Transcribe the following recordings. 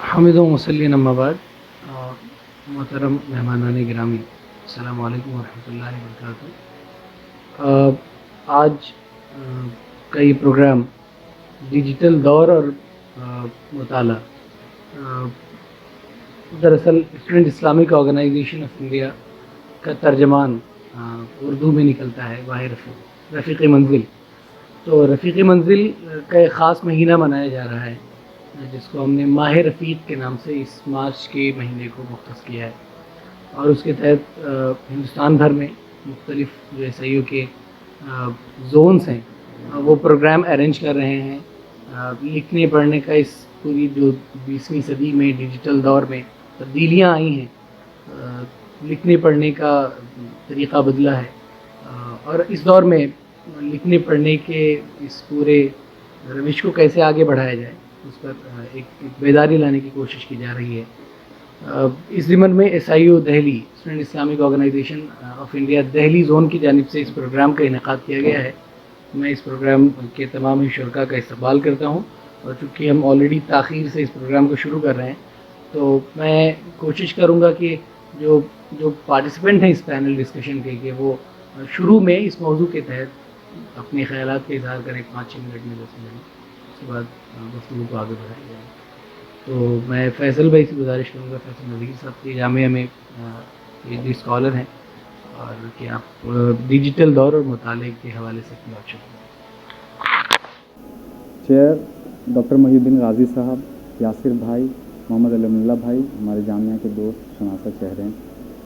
حامد و مسلم اما بعد، محترم مہمانان گرامی، السلام علیکم ورحمۃ اللہ وبرکاتہ۔ آج کا یہ پروگرام ڈیجیٹل دور اور مطالعہ، دراصل student Islamic organisation of India کا ترجمان اردو میں نکلتا ہے ماہ رفیق منزل۔ تو رفیق منزل کا ایک خاص مہینہ منایا جا رہا ہے جس کو ہم نے ماہ رفیق کے نام سے اس مارچ کے مہینے کو مختص کیا ہے، اور اس کے تحت ہندوستان بھر میں مختلف جو عیسائیوں کے زونس ہیں وہ پروگرام ارینج کر رہے ہیں۔ لکھنے پڑھنے کا اس پوری جو 20ویں صدی میں ڈیجیٹل دور میں تبدیلیاں آئی ہیں، لکھنے پڑھنے کا طریقہ بدلا ہے، اور اس دور میں لکھنے پڑھنے کے اس پورے روش کو کیسے آگے بڑھایا جائے اس پر ایک بیداری لانے کی کوشش کی جا رہی ہے۔ اس ضمن میں S I O Delhi, student Islamic organisation of India Delhi zone کی جانب سے اس پروگرام کا انعقاد کیا گیا ہے۔ میں اس پروگرام کے تمام ہی شرکاء کا استقبال کرتا ہوں، اور چونکہ ہم آلریڈی تاخیر سے اس پروگرام کو شروع کر رہے ہیں تو میں کوشش کروں گا کہ جو پارٹیسپینٹ ہیں اس پینل ڈسکشن کے، کہ وہ شروع میں اس موضوع کے تحت اپنے خیالات کا اظہار کریں 5-6 منٹ میں 10 منٹ، اس کے بعد گفتگو کو آگے بڑھایا جائے۔ تو میں فیصل بھائی سے گزارش کروں گا، فیصل نظیر صاحب کے جامعہ میں PhD اسکالر ہیں، اور کہ آپ ڈیجیٹل دور اور مطالعے کے حوالے سے اپنی بات شروع کریں۔ چیئر ڈاکٹر محی الدین غازی صاحب، یاسر بھائی، محمد علم اللہ بھائی، ہمارے جامعہ کے دوست شناسہ چہرے ہیں،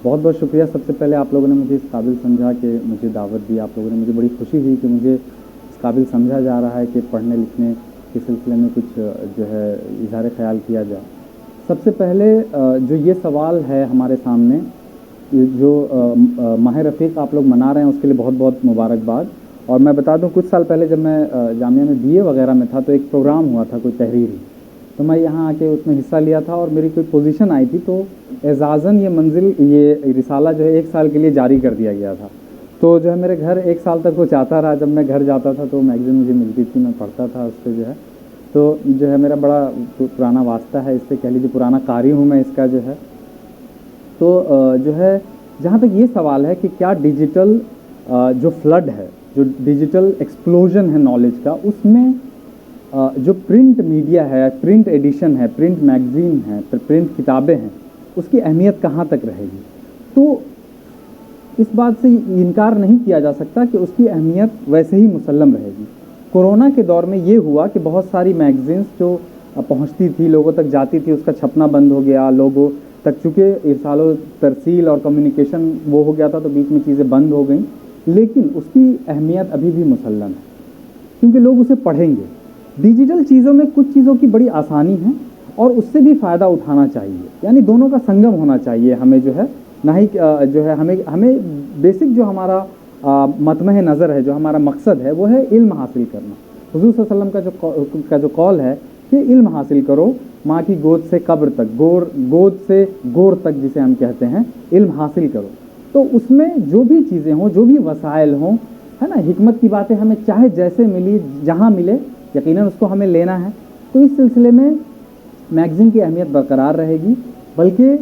بہت بہت شکریہ۔ سب سے پہلے آپ لوگوں نے مجھے اس قابل سمجھا کہ مجھے دعوت دی، آپ لوگوں نے مجھے بڑی خوشی ہوئی کہ مجھے اس قابل سمجھا جا رہا ہے کہ پڑھنے لکھنے کے سلسلے میں کچھ جو ہے اظہار خیال کیا جائے۔ سب سے پہلے جو یہ سوال ہے ہمارے سامنے، جو ماہ رفیق آپ لوگ منا رہے ہیں، اس کے لیے بہت بہت مبارکباد۔ اور میں بتا دوں، کچھ سال پہلے جب میں جامعہ میں BA وغیرہ میں تھا تو ایک پروگرام ہوا تھا کوئی تحریری، تو میں یہاں آ کے اس میں حصہ لیا تھا، اور میری کوئی پوزیشن آئی تھی تو اعزازاً یہ رسالہ جو ہے 1 سال کے لیے جاری کر دیا گیا تھا۔ تو جو ہے میرے گھر 1 سال تک وہ چاہتا رہا، جب میں گھر جاتا تھا تو میگزین مجھے ملتی تھی، میں پڑھتا تھا اس سے جو ہے، تو جو ہے میرا بڑا پرانا واسطہ ہے اس سے، کہہ لیجیے پرانا قاری ہوں میں اس کا جو ہے۔ تو جو ہے جہاں تک یہ سوال ہے کہ کیا ڈیجیٹل جو فلڈ ہے، جو ڈیجیٹل ایکسپلوژن ہے نالج کا، اس میں جو پرنٹ میڈیا ہے، پرنٹ ایڈیشن ہے، پرنٹ میگزین ہے، پرنٹ کتابیں ہیں، اس کی اہمیت کہاں تک رہے گی؟ تو اس بات سے انکار نہیں کیا جا سکتا کہ اس کی اہمیت ویسے ہی مسلم رہے گی۔ کورونا کے دور میں یہ ہوا کہ بہت ساری میگزینس جو پہنچتی تھی، لوگوں تک جاتی تھی، اس کا چھپنا بند ہو گیا، لوگوں تک چونکہ ارسال و ترسیل اور کمیونیکیشن وہ ہو گیا تھا تو بیچ میں چیزیں بند ہو گئیں، لیکن اس کی اہمیت ابھی بھی مسلم ہے کیونکہ لوگ اسے پڑھیں گے۔ ڈیجیٹل چیزوں میں کچھ چیزوں کی بڑی آسانی ہے اور اس سے بھی فائدہ اٹھانا چاہیے، یعنی دونوں کا سنگم ہونا چاہیے ہمیں جو ہے، نہ ہی جو ہے ہمیں بیسک جو ہمارا مطمع نظر ہے، جو ہمارا مقصد ہے، وہ ہے علم حاصل کرنا۔ حضور صلی اللہ علیہ وسلم کا جو قول ہے کہ علم حاصل کرو، ماں کی گود سے قبر تک، گود سے گور تک جسے ہم کہتے ہیں، علم حاصل کرو۔ تو اس میں جو بھی چیزیں ہوں، جو بھی وسائل ہوں، ہے نا، حکمت کی باتیں ہمیں چاہے جیسے ملی، جہاں ملے، یقیناً اس کو ہمیں لینا ہے۔ تو اس سلسلے میں میگزین کی اہمیت برقرار رہے گی، بلکہ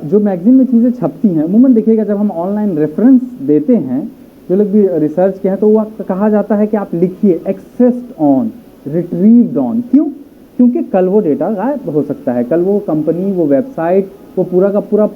جو میگزین میں چیزیں چھپتی ہیں، عموماً دیکھیے گا جب ہم آن لائن ریفرنس دیتے ہیں، جو لوگ بھی ریسرچ کے ہیں، تو وہ کہا جاتا ہے کہ آپ لکھیے ایکسیسڈ آن، ریٹریوڈ آن۔ کیونکہ کل وہ ڈیٹا غائب ہو سکتا ہے، کل وہ کمپنی، وہ ویب سائٹ، وہ پورا کا پورا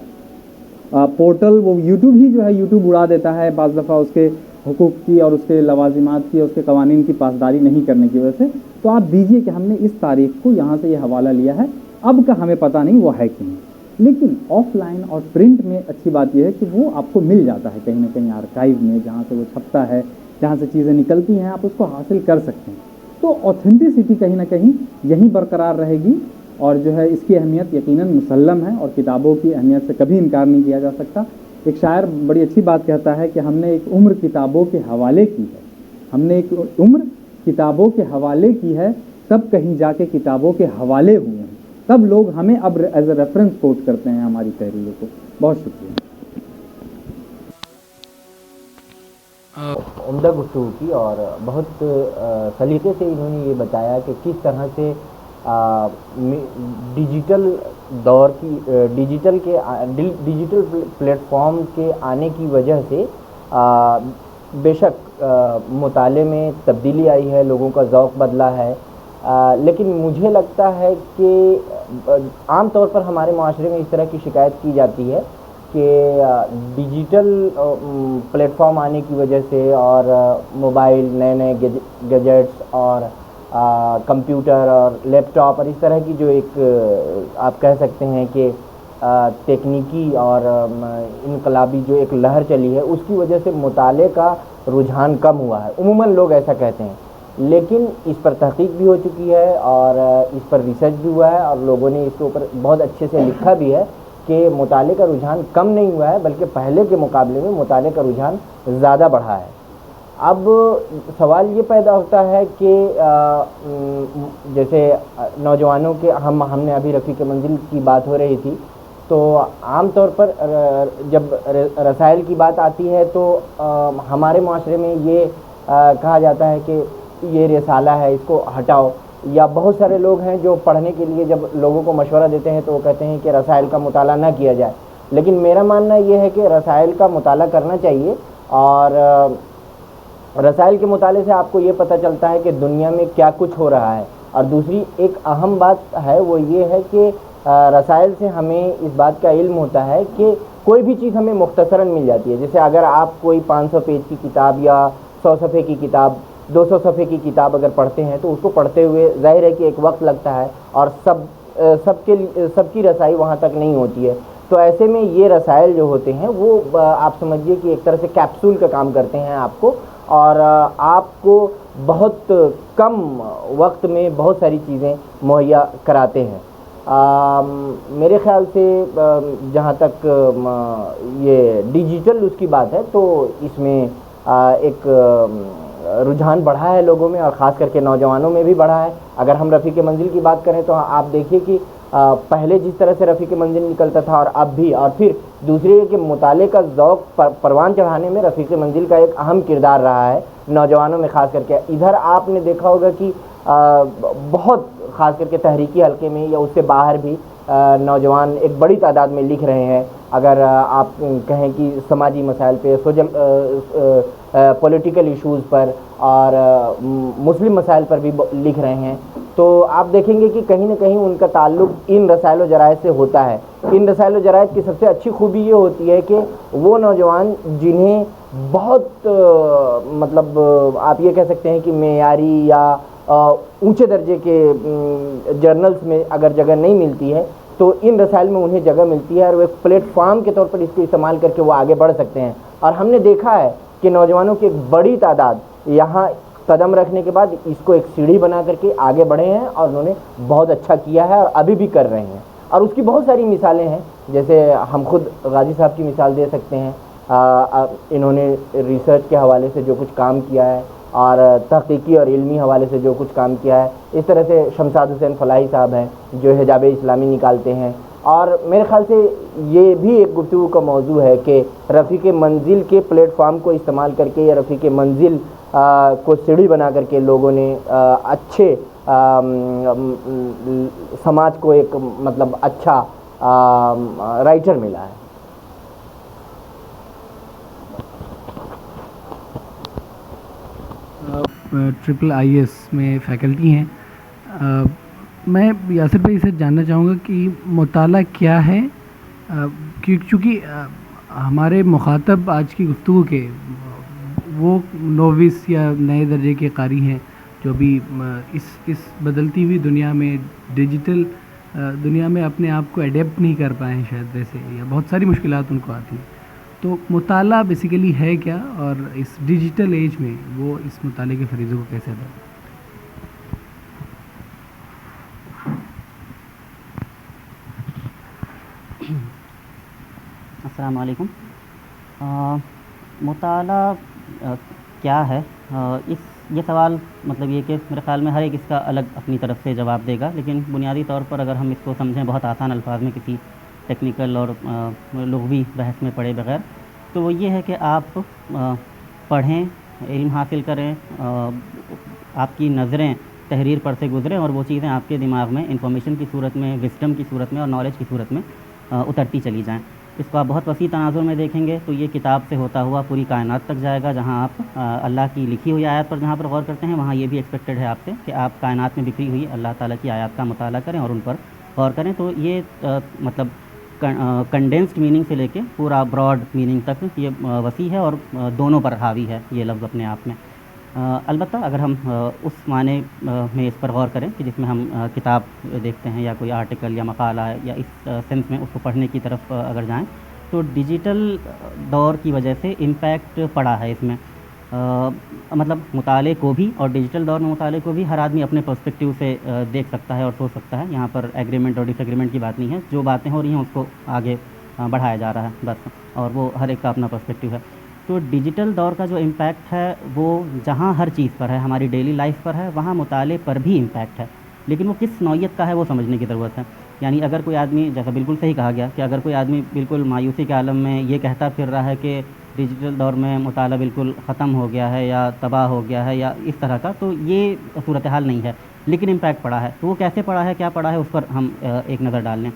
پورٹل، وہ یوٹیوب ہی جو ہے یوٹیوب اڑا دیتا ہے بعض دفعہ اس کے حقوق کی اور اس کے لوازمات کی اور اس کے قوانین کی پاسداری نہیں کرنے کی وجہ سے۔ تو آپ دیجئے کہ ہم نے اس تاریخ کو یہاں سے یہ حوالہ لیا ہے، اب کا ہمیں پتہ نہیں وہ ہے کہ نہیں۔ لیکن آف لائن اور پرنٹ میں اچھی بات یہ ہے کہ وہ آپ کو مل جاتا ہے کہیں نہ کہیں آرکائیو میں، جہاں سے وہ چھپتا ہے، جہاں سے چیزیں نکلتی ہیں، آپ اس کو حاصل کر سکتے ہیں۔ تو اوتھینٹسٹی کہیں نہ کہیں یہیں برقرار رہے گی، اور جو ہے اس کی اہمیت یقیناً مسلم ہے، اور کتابوں کی اہمیت سے کبھی انکار نہیں کیا جا سکتا۔ ایک شاعر بڑی اچھی بات کہتا ہے کہ ہم نے ایک عمر کتابوں کے حوالے کی ہے، ہم نے ایک عمر کتابوں کے حوالے کی ہے، تب کہیں جا کے کتابوں کے حوالے ہوئے ہیں، تب لوگ ہمیں اب ایز اے ریفرنس کوٹ کرتے ہیں ہماری تحریروں کو۔ بہت شکریہ۔ عمدہ گفتگو کی، اور بہت سلیقے سے انہوں نے یہ بتایا کہ کس طرح سے ڈیجیٹل دور کی ڈیجیٹل پلیٹ فارم کے آنے کی وجہ سے بے شک مطالعے میں تبدیلی آئی ہے، لوگوں کا ذوق بدلا ہے، لیکن مجھے لگتا ہے کہ عام طور پر ہمارے معاشرے میں اس طرح کی شکایت کی جاتی ہے کہ ڈیجیٹل پلیٹ فارم آنے کی وجہ سے اور موبائل، نئے نئے گیجٹس اور کمپیوٹر اور لیپ ٹاپ اور اس طرح کی جو ایک آپ کہہ سکتے ہیں کہ تکنیکی اور انقلابی جو ایک لہر چلی ہے، اس کی وجہ سے مطالعے کا رجحان کم ہوا ہے۔ عموماً لوگ ایسا کہتے ہیں، لیکن اس پر تحقیق بھی ہو چکی ہے اور اس پر ریسرچ بھی ہوا ہے اور لوگوں نے اس کے اوپر بہت اچھے سے لکھا بھی ہے کہ مطالعے کا رجحان کم نہیں ہوا ہے، بلکہ پہلے کے مقابلے میں مطالعے کا رجحان زیادہ بڑھا ہے۔ اب سوال یہ پیدا ہوتا ہے کہ جیسے نوجوانوں کے ہم نے ابھی رفیق منزل کی بات ہو رہی تھی، تو عام طور پر جب رسائل کی بات آتی ہے تو ہمارے معاشرے میں یہ کہا جاتا ہے کہ یہ رسالہ ہے، اس کو ہٹاؤ، یا بہت سارے لوگ ہیں جو پڑھنے کے لیے جب لوگوں کو مشورہ دیتے ہیں تو وہ کہتے ہیں کہ رسائل کا مطالعہ نہ کیا جائے، لیکن میرا ماننا یہ ہے کہ رسائل کا مطالعہ کرنا چاہیے، اور رسائل کے مطالعے سے آپ کو یہ پتہ چلتا ہے کہ دنیا میں کیا کچھ ہو رہا ہے۔ اور دوسری ایک اہم بات ہے وہ یہ ہے کہ رسائل سے ہمیں اس بات کا علم ہوتا ہے کہ کوئی بھی چیز ہمیں مختصراً مل جاتی ہے۔ جیسے اگر آپ کوئی 500 پیج کی کتاب یا 100 صفحے کی کتاب، 200 صفحے کی کتاب اگر پڑھتے ہیں تو اس کو پڑھتے ہوئے ظاہر ہے کہ ایک وقت لگتا ہے اور سب کی رسائی وہاں تک نہیں ہوتی ہے، تو ایسے میں یہ رسائل جو ہوتے ہیں وہ آپ سمجھیے کہ ایک طرح سے کیپسول کا کام کرتے ہیں آپ کو، اور آپ کو بہت کم وقت میں بہت ساری چیزیں مہیا کراتے ہیں۔ میرے خیال سے جہاں تک یہ ڈیجیٹل اس کی بات ہے تو اس میں ایک رجحان بڑھا ہے لوگوں میں، اور خاص کر کے نوجوانوں میں بھی بڑھا ہے۔ اگر ہم رفیق منزل کی بات کریں تو آپ دیکھیے کہ پہلے جس طرح سے رفیق منزل نکلتا تھا اور اب بھی، اور پھر دوسرے کہ مطالعے کا ذوق پروان چڑھانے میں رفیق منزل کا ایک اہم کردار رہا ہے نوجوانوں میں خاص کر کے۔ ادھر آپ نے دیکھا ہوگا کہ بہت خاص کر کے تحریکی حلقے میں یا اس سے باہر بھی نوجوان ایک بڑی تعداد میں لکھ رہے ہیں۔ اگر آپ کہیں کہ سماجی مسائل پہ، پولیٹیکل ایشوز پر اور مسلم مسائل پر بھی لکھ رہے ہیں، تو آپ دیکھیں گے کہ کہیں نہ کہیں ان کا تعلق ان رسائل و جرائد سے ہوتا ہے۔ ان رسائل و جرائد کی سب سے اچھی خوبی یہ ہوتی ہے کہ وہ نوجوان جنہیں بہت مطلب آپ یہ کہہ سکتے ہیں کہ معیاری یا اونچے درجے کے جرنلز میں اگر جگہ نہیں ملتی ہے تو ان رسائل میں انہیں جگہ ملتی ہے، اور وہ ایک پلیٹ فارم کے طور پر اس کو استعمال کر کے وہ آگے بڑھ سکتے ہیں۔ اور ہم نے دیکھا ہے کہ نوجوانوں کی ایک بڑی تعداد یہاں قدم رکھنے کے بعد اس کو ایک سیڑھی بنا کر کے آگے بڑھے ہیں، اور انہوں نے بہت اچھا کیا ہے اور ابھی بھی کر رہے ہیں، اور اس کی بہت ساری مثالیں ہیں۔ جیسے ہم خود غازی صاحب کی مثال دے سکتے ہیں، انہوں نے ریسرچ کے حوالے سے جو کچھ کام کیا ہے اور تحقیقی اور علمی حوالے سے جو کچھ کام کیا ہے۔ اس طرح سے شمشاد حسین فلاحی صاحب ہیں جو حجاب اسلامی نکالتے ہیں، اور میرے خیال سے یہ بھی ایک گفتگو کا موضوع ہے کہ رفیق منزل کے پلیٹ فارم کو استعمال کر کے یا رفیق منزل کو سیڑھی بنا کر کے لوگوں نے اچھے سماج کو ایک مطلب اچھا رائٹر ملا ہے۔ ٹرپل آئی ایس میں فیکلٹی ہیں۔ میں یاسر بھائی سے جاننا چاہوں گا کہ مطالعہ کیا ہے، چونکہ ہمارے مخاطب آج کی گفتگو کے وہ نووس یا نئے درجے کے قاری ہیں جو بھی اس بدلتی ہوئی دنیا میں، ڈیجیٹل دنیا میں اپنے آپ کو اڈیپٹ نہیں کر پائے ہیں شاید، ویسے یا بہت ساری مشکلات ان کو آتی ہیں۔ تو مطالعہ بیسیکلی ہے کیا، اور اس ڈیجیٹل ایج میں وہ اس مطالعے کے فریضے کو کیسے ادا کریں؟ السلام علیکم۔ مطالعہ کیا ہے، یہ سوال مطلب یہ کہ میرے خیال میں ہر ایک اس کا الگ اپنی طرف سے جواب دے گا، لیکن بنیادی طور پر اگر ہم اس کو سمجھیں بہت آسان الفاظ میں کسی ٹیکنیکل اور لغوی بحث میں پڑھے بغیر، تو وہ یہ ہے کہ آپ پڑھیں، علم حاصل کریں، آپ کی نظریں تحریر پر سے گزریں اور وہ چیزیں آپ کے دماغ میں انفارمیشن کی صورت میں، وزڈم کی صورت میں اور نالج کی صورت میں اترتی چلی جائیں. اس کو آپ بہت وسیع تناظر میں دیکھیں گے تو یہ کتاب سے ہوتا ہوا پوری کائنات تک جائے گا. جہاں آپ اللہ کی لکھی ہوئی آیات پر جہاں پر غور کرتے ہیں، وہاں یہ بھی ایکسپیکٹڈ ہے آپ سے کہ آپ کائنات میں بکھری ہوئی اللہ تعالیٰ کی آیات کا مطالعہ کریں اور ان پر غور کریں. تو یہ مطلب کنڈینسڈ میننگ سے لے کے پورا براڈ میننگ تک یہ وسیع ہے اور دونوں پر حاوی ہے یہ لفظ اپنے آپ میں. البتہ اگر ہم اس معنی میں اس پر غور کریں کہ جس میں ہم کتاب دیکھتے ہیں یا کوئی آرٹیکل یا مقالہ ہے یا اس سینس میں اس کو پڑھنے کی طرف اگر جائیں تو ڈیجیٹل دور کی وجہ سے امپیکٹ پڑا ہے اس میں. مطلب مطالعے کو بھی اور ڈیجیٹل دور میں مطالعے کو بھی ہر آدمی اپنے پرسپیکٹیو سے دیکھ سکتا ہے اور سوچ سکتا ہے. یہاں پر ایگریمنٹ اور ڈس ایگریمنٹ کی بات نہیں ہے، جو باتیں ہو رہی ہیں اس کو آگے بڑھایا جا رہا ہے بس، اور وہ ہر ایک کا اپنا پرسپیکٹیو ہے. تو ڈیجیٹل دور کا جو امپیکٹ ہے وہ جہاں ہر چیز پر ہے، ہماری ڈیلی لائف پر ہے، وہاں مطالعے پر بھی امپیکٹ ہے. لیکن وہ کس نوعیت کا ہے وہ سمجھنے کی ضرورت ہے. یعنی اگر کوئی آدمی، جیسا بالکل صحیح کہا گیا کہ اگر کوئی آدمی بالکل مایوسی کے عالم میں یہ کہتا پھر رہا ہے کہ ڈیجیٹل دور میں مطالعہ بالکل ختم ہو گیا ہے یا تباہ ہو گیا ہے یا اس طرح کا، تو یہ صورتحال نہیں ہے. لیکن امپیکٹ پڑا ہے. تو وہ کیسے پڑا ہے، کیا پڑا ہے، اس پر ہم ایک نظر ڈال لیں.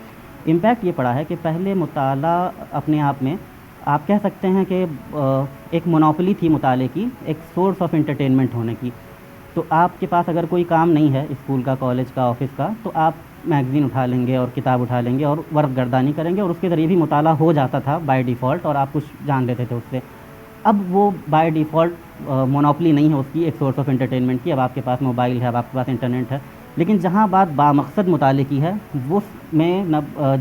امپیکٹ یہ پڑا ہے کہ پہلے مطالعہ اپنے آپ میں آپ کہہ سکتے ہیں کہ ایک مونوپلی تھی مطالعے کی، ایک سورس آف انٹرٹینمنٹ ہونے کی. تو آپ کے پاس اگر کوئی کام نہیں ہے اسکول کا، کالج کا، آفس کا، تو آپ میگزین اٹھا لیں گے اور کتاب اٹھا لیں گے اور ورق گردانی کریں گے اور اس کے ذریعے بھی مطالعہ ہو جاتا تھا بائی ڈیفالٹ اور آپ کچھ جان لیتے تھے اس سے. اب وہ بائی ڈیفالٹ مونوپلی نہیں ہے اس کی، ایک سورس آف انٹرٹینمنٹ کی. اب آپ کے پاس موبائل ہے، اب آپ کے پاس انٹرنیٹ ہے. لیکن جہاں بات بامقصد مطالعے کی ہے، اس میں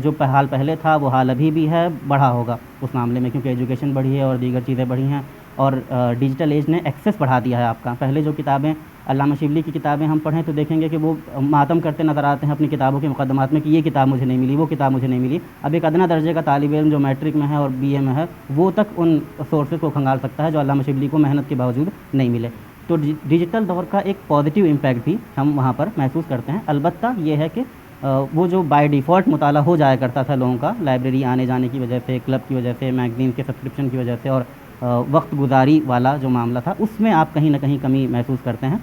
جو حال پہلے تھا وہ حال ابھی بھی ہے، بڑھا ہوگا اس معاملے میں، کیونکہ ایجوکیشن بڑھی ہے اور دیگر چیزیں بڑھی ہیں اور ڈیجیٹل ایج نے ایکسیس بڑھا دیا ہے آپ کا. پہلے جو کتابیں علامہ شبلی کی کتابیں ہم پڑھیں تو دیکھیں گے کہ وہ ماتم کرتے نظر آتے ہیں اپنی کتابوں کے مقدمات میں کہ یہ کتاب مجھے نہیں ملی، وہ کتاب مجھے نہیں ملی. اب ایک ادنا درجے کا طالب علم جو میٹرک میں ہے اور بی اے میں ہے وہ تک ان سورسز کو کھنگال سکتا ہے جو علامہ شبلی کو محنت کے باوجود نہیں ملے. تو ڈیجیٹل دور کا ایک پازیٹیو امپیکٹ بھی ہم وہاں پر محسوس کرتے ہیں. البتہ یہ ہے کہ وہ جو بائی ڈیفالٹ مطالعہ ہو جایا کرتا تھا لوگوں کا، لائبریری آنے جانے کی وجہ سے، کلب کی وجہ سے، میگزین کے سبسکرپشن کی وجہ سے اور وقت گزاری والا جو معاملہ تھا، اس میں آپ کہیں نہ کہیں کمی محسوس کرتے ہیں.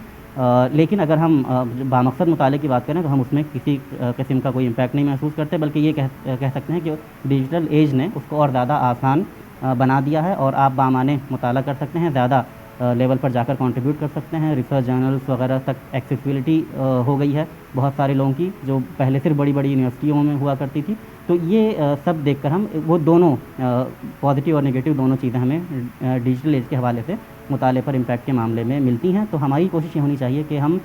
لیکن اگر ہم بامقصد مطالعے کی بات کریں تو ہم اس میں کسی قسم کا کوئی امپیکٹ نہیں محسوس کرتے، بلکہ یہ کہہ سکتے ہیں کہ ڈیجیٹل ایج نے اس کو اور زیادہ آسان بنا دیا ہے اور آپ بامعنی مطالعہ کر سکتے ہیں، زیادہ لیول پر جا کر کنٹریبیوٹ کر سکتے ہیں. ریسرچ جرنلس وغیرہ تک ایکسیسیبلٹی ہو گئی ہے بہت سارے لوگوں کی جو پہلے صرف بڑی بڑی یونیورسٹیوں میں ہوا کرتی تھی. تو یہ سب دیکھ کر ہم وہ دونوں پازیٹیو اور نگیٹو دونوں چیزیں ہمیں ڈیجیٹل ایج کے حوالے سے مطالعے پر امپیکٹ کے معاملے میں ملتی ہیں. تو ہماری کوشش یہ ہونی چاہیے کہ ہم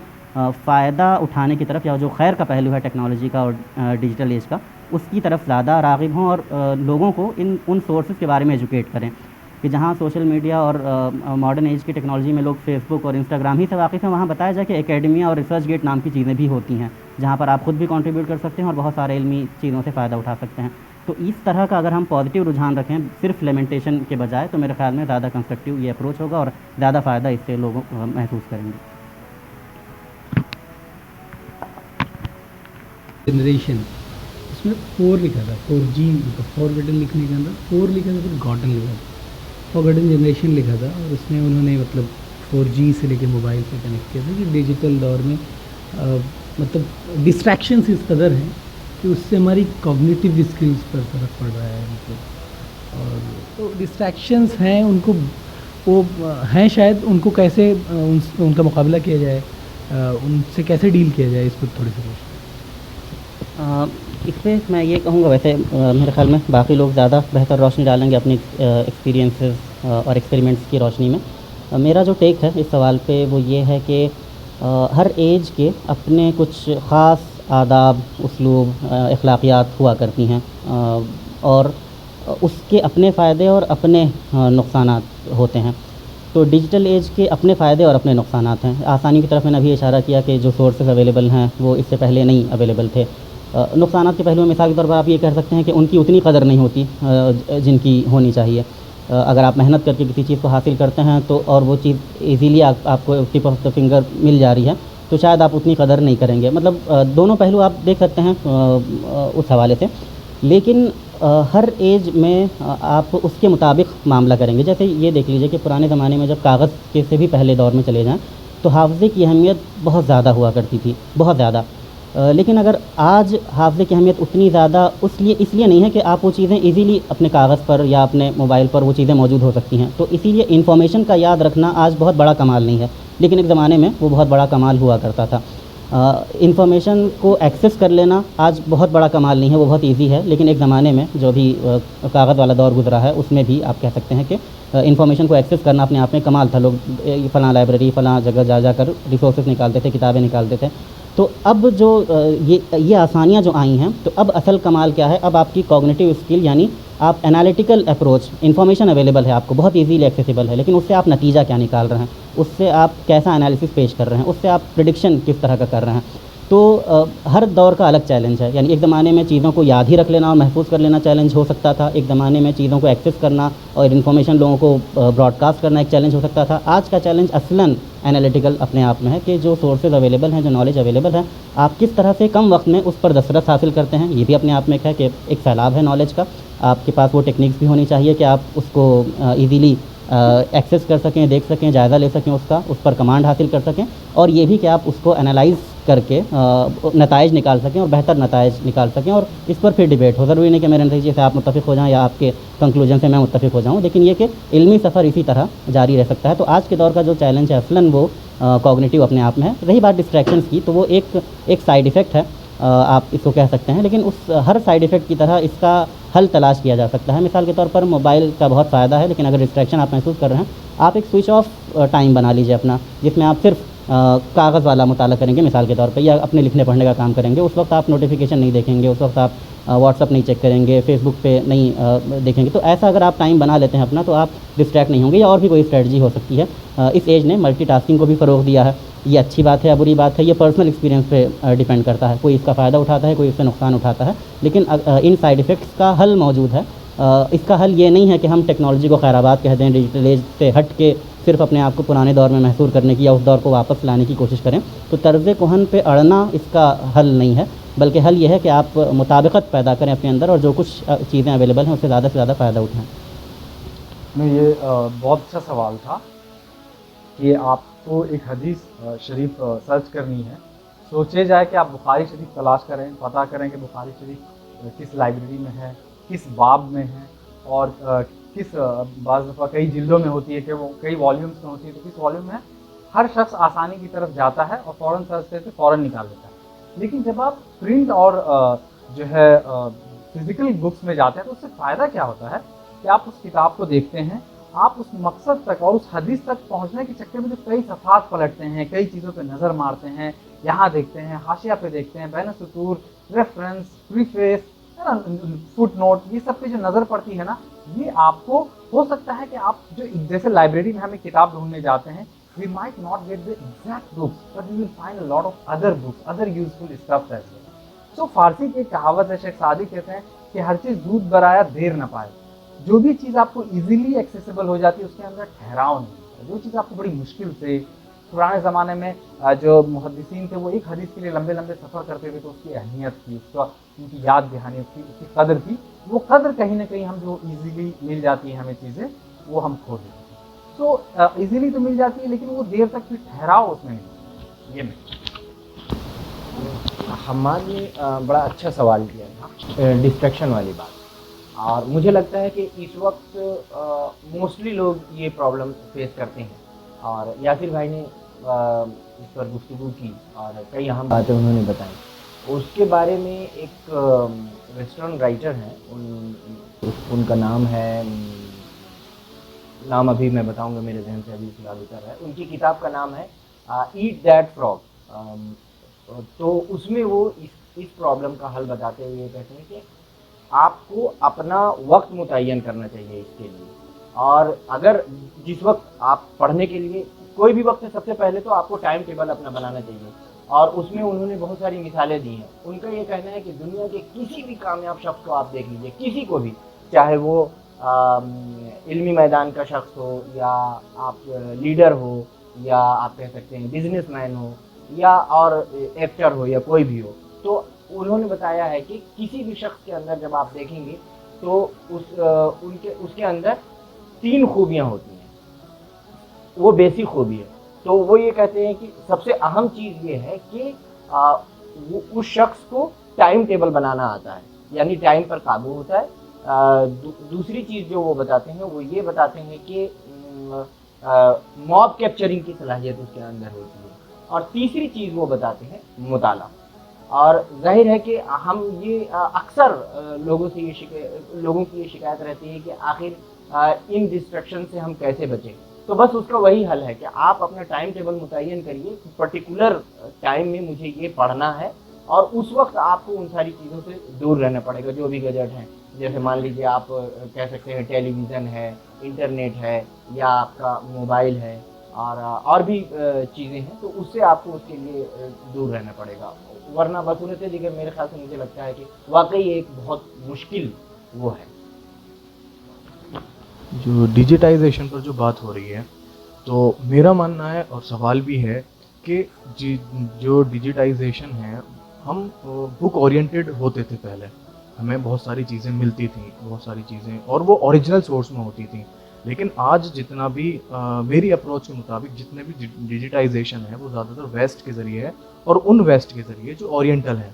فائدہ اٹھانے کی طرف، یا جو خیر کا پہلو ہے ٹیکنالوجی کا اور ڈیجیٹل ایج کا، اس کی طرف زیادہ راغب ہوں اور لوگوں کو ان سورسز کے بارے میں ایجوکیٹ کریں کہ جہاں سوشل میڈیا اور ماڈرن ایج کی ٹیکنالوجی میں لوگ فیس بک اور انسٹاگرام ہی سے واقف ہیں، وہاں بتایا جائے کہ اکیڈمیا اور ریسرچ گیٹ نام کی چیزیں بھی ہوتی ہیں جہاں پر آپ خود بھی کنٹریبیوٹ کر سکتے ہیں اور بہت سارے علمی چیزوں سے فائدہ اٹھا سکتے ہیں. تو اس طرح کا اگر ہم پازیٹیو رجحان رکھیں صرف لیمنٹیشن کے بجائے تو میرے خیال میں زیادہ کنسٹرکٹیو یہ اپروچ ہوگا اور زیادہ فائدہ اس سے لوگ محسوس کریں گے. جنریشن اس میں 4 لکھا تھا، 4G فارگٹن لکھنے کے اندر 4 لکھا تھا، پھر گاٹن لکھا تھا، فارگٹن جنریشن لکھا تھا. اور اس میں انہوں نے مطلب 4G سے لے کے موبائل سے کنیکٹ کیا تھا کہ ڈیجیٹل دور میں مطلب ڈسٹریکشنس اس قدر ہیں کہ اس سے ہماری کوگنیٹیو اسکلس پر فرق پڑ رہا ہے مطلب. اور تو ڈسٹریکشنس ہیں، ان کو وہ ہیں شاید ان کو کیسے ان کا مقابلہ کیا جائے، ان سے کیسے ڈیل کیا جائے، اس پر تھوڑی سی کوشش. اس پہ میں یہ کہوں گا، ویسے میرے خیال میں باقی لوگ زیادہ بہتر روشنی ڈالیں گے اپنی ایکسپیرینسز اور ایکسپیریمنٹس کی روشنی میں. میرا جو ٹیک ہے اس سوال پہ وہ یہ ہے کہ ہر ایج کے اپنے کچھ خاص آداب، اسلوب، اخلاقیات ہوا کرتی ہیں اور اس کے اپنے فائدے اور اپنے نقصانات ہوتے ہیں. تو ڈیجیٹل ایج کے اپنے فائدے اور اپنے نقصانات ہیں. آسانی کی طرف میں نے ابھی اشارہ کیا کہ جو سورسز اویلیبل ہیں وہ اس سے پہلے نہیں اویلیبل تھے. نقصانات کے پہلو میں مثال کے طور پر آپ یہ کہہ سکتے ہیں کہ ان کی اتنی قدر نہیں ہوتی جن کی ہونی چاہیے. اگر آپ محنت کر کے کسی چیز کو حاصل کرتے ہیں تو اور وہ چیز ایزیلی آپ کو ٹپ آف دا فنگر مل جا رہی ہے تو شاید آپ اتنی قدر نہیں کریں گے. مطلب دونوں پہلو آپ دیکھ سکتے ہیں اس حوالے سے. لیکن ہر ایج میں آپ اس کے مطابق معاملہ کریں گے. جیسے یہ دیکھ لیجئے کہ پرانے زمانے میں جب کاغذ کے سے بھی پہلے دور میں چلے جائیں تو حافظے کی اہمیت بہت زیادہ ہوا کرتی تھی، بہت زیادہ۔ لیکن اگر آج حافظے کی اہمیت اتنی زیادہ اس لیے نہیں ہے کہ آپ وہ چیزیں ایزیلی اپنے کاغذ پر یا اپنے موبائل پر وہ چیزیں موجود ہو سکتی ہیں، تو اسی لیے انفارمیشن کا یاد رکھنا آج بہت بڑا کمال نہیں ہے، لیکن ایک زمانے میں وہ بہت بڑا کمال ہوا کرتا تھا۔ انفارمیشن کو ایکسیس کر لینا آج بہت بڑا کمال نہیں ہے، وہ بہت ایزی ہے، لیکن ایک زمانے میں جو بھی کاغذ والا دور گزرا ہے اس میں بھی آپ کہہ سکتے ہیں کہ انفارمیشن کو ایکسیس کرنا اپنے آپ میں کمال تھا۔ لوگ فلاں لائبریری فلاں جگہ جا کر ریسورسز نکالتے تھے، کتابیں نکالتے تھے۔ تو اب جو یہ آسانیاں جو آئی ہیں، تو اب اصل کمال کیا ہے؟ اب آپ کی کوگنیٹیو اسکل، یعنی آپ انالیٹیکل اپروچ، انفارمیشن اویلیبل ہے آپ کو، بہت ایزیلی ایکسیسیبل ہے، لیکن اس سے آپ نتیجہ کیا نکال رہے ہیں، اس سے آپ کیسا انالیسس پیش کر رہے ہیں، اس سے آپ پریڈکشن کس طرح کا کر رہے ہیں۔ تو ہر دور کا الگ چیلنج ہے، یعنی ایک زمانے میں چیزوں کو یاد ہی رکھ لینا اور محفوظ کر لینا چیلنج ہو سکتا تھا، ایک زمانے میں چیزوں کو ایکسیس کرنا اور انفارمیشن لوگوں کو براڈ کاسٹ کرنا ایک چیلنج ہو سکتا تھا۔ آج کا چیلنج اصلاً انالیٹیکل اپنے آپ میں ہے کہ جو سورسز اویلیبل ہیں، جو نالج اویلیبل ہے، آپ کس طرح سے کم وقت میں اس پر دسترس حاصل کرتے ہیں۔ یہ بھی اپنے آپ میں ایک ہے کہ ایک سیلاب ہے نالج کا، آپ کے پاس وہ ٹیکنیکس بھی ہونی چاہیے کہ آپ اس کو ایزیلی ایکسیس کر سکیں، دیکھ سکیں، جائزہ لے سکیں، اس پر کمانڈ حاصل کر سکیں، اور یہ بھی کہ آپ اس کو انالائز کر کے نتائج نکال سکیں اور بہتر نتائج نکال سکیں، اور اس پر پھر ڈیبیٹ ہو۔ ضروری نہیں کہ میرے نتیجے سے آپ متفق ہو جائیں یا آپ کے کنکلوژن سے میں متفق ہو جاؤں، لیکن یہ کہ علمی سفر اسی طرح جاری رہ سکتا ہے۔ تو آج کے دور کا جو چیلنج ہے اصلاً وہ کوگنیٹیو اپنے آپ میں ہے۔ رہی بات ڈسٹریکشنز کی، تو وہ ایک سائیڈ ایفیکٹ ہے، آپ اس کو کہہ سکتے ہیں، لیکن اس ہر سائیڈ ایفیکٹ کی طرح اس کا حل تلاش کیا جا سکتا ہے۔ مثال کے طور پر موبائل کا بہت فائدہ ہے، لیکن اگر ڈسٹریکشن آپ محسوس کر رہے ہیں، آپ ایک سوئچ آف ٹائم بنا لیجیے اپنا، جس میں آپ صرف کاغذ والا مطالعہ کریں گے مثال کے طور پہ، یا اپنے لکھنے پڑھنے کا کام کریں گے۔ اس وقت آپ نوٹیفیکیشن نہیں دیکھیں گے، اس وقت آپ واٹس ایپ نہیں چیک کریں گے، فیس بک پہ نہیں دیکھیں گے۔ تو ایسا اگر آپ ٹائم بنا لیتے ہیں اپنا، تو آپ ڈسٹریکٹ نہیں ہوں گے، یا اور بھی کوئی اسٹریٹجی ہو سکتی ہے۔ اس ایج نے ملٹی ٹاسکنگ کو بھی فروغ دیا ہے۔ یہ اچھی بات ہے یا بری بات ہے، یہ پرسنل ایکسپیرینس پہ ڈیپینڈ کرتا ہے، کوئی اس کا فائدہ اٹھاتا ہے، کوئی اس سے نقصان اٹھاتا ہے، لیکن ان سائیڈ ایفیکٹس کا حل موجود ہے۔ اس کا حل یہ نہیں ہے کہ ہم ٹیکنالوجی کو خیر آباد کہہ دیں، ڈیجیٹل ایج سے ہٹ کے صرف اپنے آپ کو پرانے دور میں محصور کرنے کی یا اس دور کو واپس لانے کی کوشش کریں۔ تو طرز کہن پہ اڑنا اس کا حل نہیں ہے، بلکہ حل یہ ہے کہ آپ مطابقت پیدا کریں اپنے اندر، اور جو کچھ چیزیں اویلیبل ہیں اس سے زیادہ فائدہ اٹھائیں۔ نہیں، یہ بہت اچھا سوال تھا کہ آپ کو ایک حدیث شریف سرچ کرنی ہے، سوچے جائے کہ آپ بخاری شریف تلاش کریں، پتہ کریں کہ بخاری شریف کس لائبریری میں ہے، کس باب میں ہے، اور کس بعض دفعہ کئی جلدوں میں ہوتی ہے کہ وہ کئی والیومس میں ہوتی ہے، تو کس والیوم میں ہے۔ ہر شخص آسانی کی طرف جاتا ہے اور فوراً سرچ سے فوراً نکال لیتا ہے، لیکن جب آپ پرنٹ اور جو ہے فزیکل بکس میں جاتے ہیں تو اس سے فائدہ کیا ہوتا ہے کہ آپ اس کتاب کو دیکھتے ہیں، آپ اس مقصد تک اور اس حدیث تک پہنچنے کے چکر میں جو کئی صفحات پلٹتے ہیں، کئی چیزوں پہ نظر مارتے ہیں، یہاں دیکھتے ہیں، حاشیہ پہ دیکھتے ہیں، بین السطور، ریفرنس، پریفیس، فٹ نوٹ، یہ سب پہ جو نظر پڑتی ہے نا، یہ آپ کو ہو سکتا ہے کہ آپ جو جیسے لائبریری میں ہم ایک کتاب ڈھونڈنے جاتے ہیں، we might not get the exact books, but we will find a lot of other books, other useful stuff as well. So فارسی کی ایک کہاوت ہے، شیخ سعدی کہتے ہیں کہ ہر چیز دودھ برایا دیر نہ پائے۔ جو بھی چیز آپ کو ایزیلی ایکسیسیبل ہو جاتی ہے اس کے اندر ٹھہراؤ نہیں ہوتا۔ جو چیز آپ کو بڑی مشکل سے، پرانے زمانے میں جو محدثین تھے وہ ایک حدیث کے لیے لمبے لمبے سفر کرتے تھے، تو اس کی اہمیت تھی، اس کا ان کی یاد دہانی، اس کی قدر تھی۔ وہ قدر کہیں نہ کہیں ہم جو ایزیلی مل جاتی ہیں ہمیں چیزیں، وہ ہم کھو دیتے ہیں۔ تو ایزیلی تو مل جاتی ہے، لیکن وہ دیر تک پھر ٹھہراؤ اس میں نہیں۔ یہ میں حماد نے بڑا اچھا سوال کیا تھا ڈسٹریکشن والی بات، اور مجھے لگتا ہے کہ اس وقت موسٹلی لوگ یہ پرابلم فیس کرتے ہیں، اور یاسر بھائی نے اس پر گفتگو کی اور کئی اہم باتیں انہوں نے بتائیں۔ اس کے بارے میں ایک ویسٹرن رائٹر ہیں، ان کا نام ہے، نام ابھی میں بتاؤں گا، میرے ذہن سے ابھی فی الحال اتر ہے۔ ان کی کتاب کا نام ہے ایٹ دیٹ فراگ۔ تو اس میں وہ اس پرابلم کا حل بتاتے ہوئے یہ کہتے ہیں کہ آپ کو اپنا وقت متعین کرنا چاہیے اس کے لیے، اور اگر جس وقت آپ پڑھنے کے لیے کوئی بھی وقت ہے، سب سے پہلے تو آپ کو ٹائم ٹیبل اپنا بنانا چاہیے، اور اس میں انہوں نے بہت ساری مثالیں دی ہیں۔ ان کا یہ کہنا ہے کہ دنیا کے کسی بھی کامیاب شخص کو آپ دیکھ لیجیے، کسی کو بھی، چاہے وہ علمی میدان کا شخص ہو، یا آپ لیڈر ہو، یا آپ کہہ سکتے ہیں بزنس مین ہو، یا اور ایکٹر ہو، یا کوئی بھی ہو، تو انہوں نے بتایا ہے کہ کسی بھی شخص کے اندر جب آپ دیکھیں گے تو اس کے اندر 3 خوبیاں ہوتی ہیں۔ وہ بیسک خوبی ہے۔ تو وہ یہ کہتے ہیں کہ سب سے اہم چیز یہ ہے کہ اس شخص کو ٹائم ٹیبل بنانا آتا ہے، یعنی ٹائم پر قابو ہوتا ہے۔ دوسری چیز جو وہ بتاتے ہیں وہ یہ بتاتے ہیں کہ موب کیپچرنگ کی صلاحیت اس کے اندر ہوتی ہے، اور تیسری چیز وہ بتاتے ہیں مطالعہ۔ اور ظاہر ہے کہ ہم یہ اکثر لوگوں کی یہ شکایت رہتی ہے کہ آخر ان ڈسٹریکشن سے ہم کیسے بچیں، تو بس اس کا وہی حل ہے کہ آپ اپنا ٹائم ٹیبل متعین کریے، پرٹیکولر ٹائم میں مجھے یہ پڑھنا ہے، اور اس وقت آپ کو ان ساری چیزوں سے دور رہنا پڑے گا جو بھی گیجٹ ہیں، جیسے مان لیجیے آپ کہہ سکتے ہیں ٹیلی ویژن ہے، انٹرنیٹ ہے، یا آپ کا موبائل ہے، اور بھی چیزیں ہیں، تو اس سے آپ کو اس کے لیے دور رہنا پڑے گا، ورنہ بصورت دیگر میرے خیال سے مجھے لگتا ہے کہ واقعی ایک بہت مشکل وہ ہے۔ جو ڈیجیٹائزیشن پر جو بات ہو رہی ہے، تو میرا ماننا ہے اور سوال بھی ہے کہ جو ڈیجیٹائزیشن ہے، ہم بک اورینٹیڈ ہوتے تھے پہلے، ہمیں بہت ساری چیزیں ملتی تھیں، بہت ساری چیزیں، اور وہ اوریجنل سورس میں ہوتی تھیں، لیکن آج جتنا بھی میری اپروچ کے مطابق جتنے بھی ڈیجیٹائزیشن ہے وہ زیادہ تر ویسٹ کے ذریعے ہے، اور ان ویسٹ کے ذریعے جو اورینٹل ہے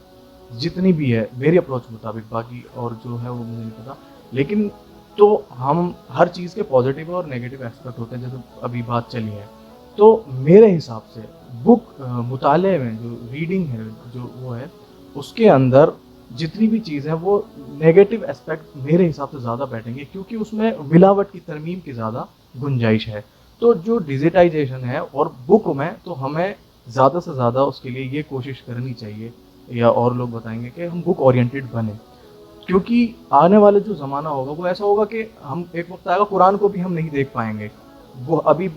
جتنی بھی ہے میری اپروچ کے مطابق، باقی اور جو ہے وہ مجھے نہیں پتا، لیکن تو ہم ہر چیز کے پازیٹیو اور نیگیٹو ایسپیکٹ ہوتے ہیں، جیسے ابھی بات چلی ہے، تو میرے حساب سے بک مطالعے میں جو ریڈنگ ہے، جو وہ ہے، اس کے اندر جتنی بھی چیز ہے وہ نیگیٹو اسپیکٹ میرے حساب سے زیادہ بیٹھیں گے، کیونکہ اس میں ملاوٹ کی ترمیم کی زیادہ گنجائش ہے۔ تو جو ڈیجیٹائزیشن ہے اور بک میں، تو ہمیں زیادہ سے زیادہ اس کے لیے یہ کوشش کرنی چاہیے، یا اور لوگ بتائیں گے کہ ہم بک اورینٹیڈ بنیں، کیونکہ آنے والا جو زمانہ ہوگا وہ ایسا ہوگا کہ ہم ایک وقت آئے گا قرآن کو بھی ہم نہیں دیکھ پائیں گے۔ وہ ابھی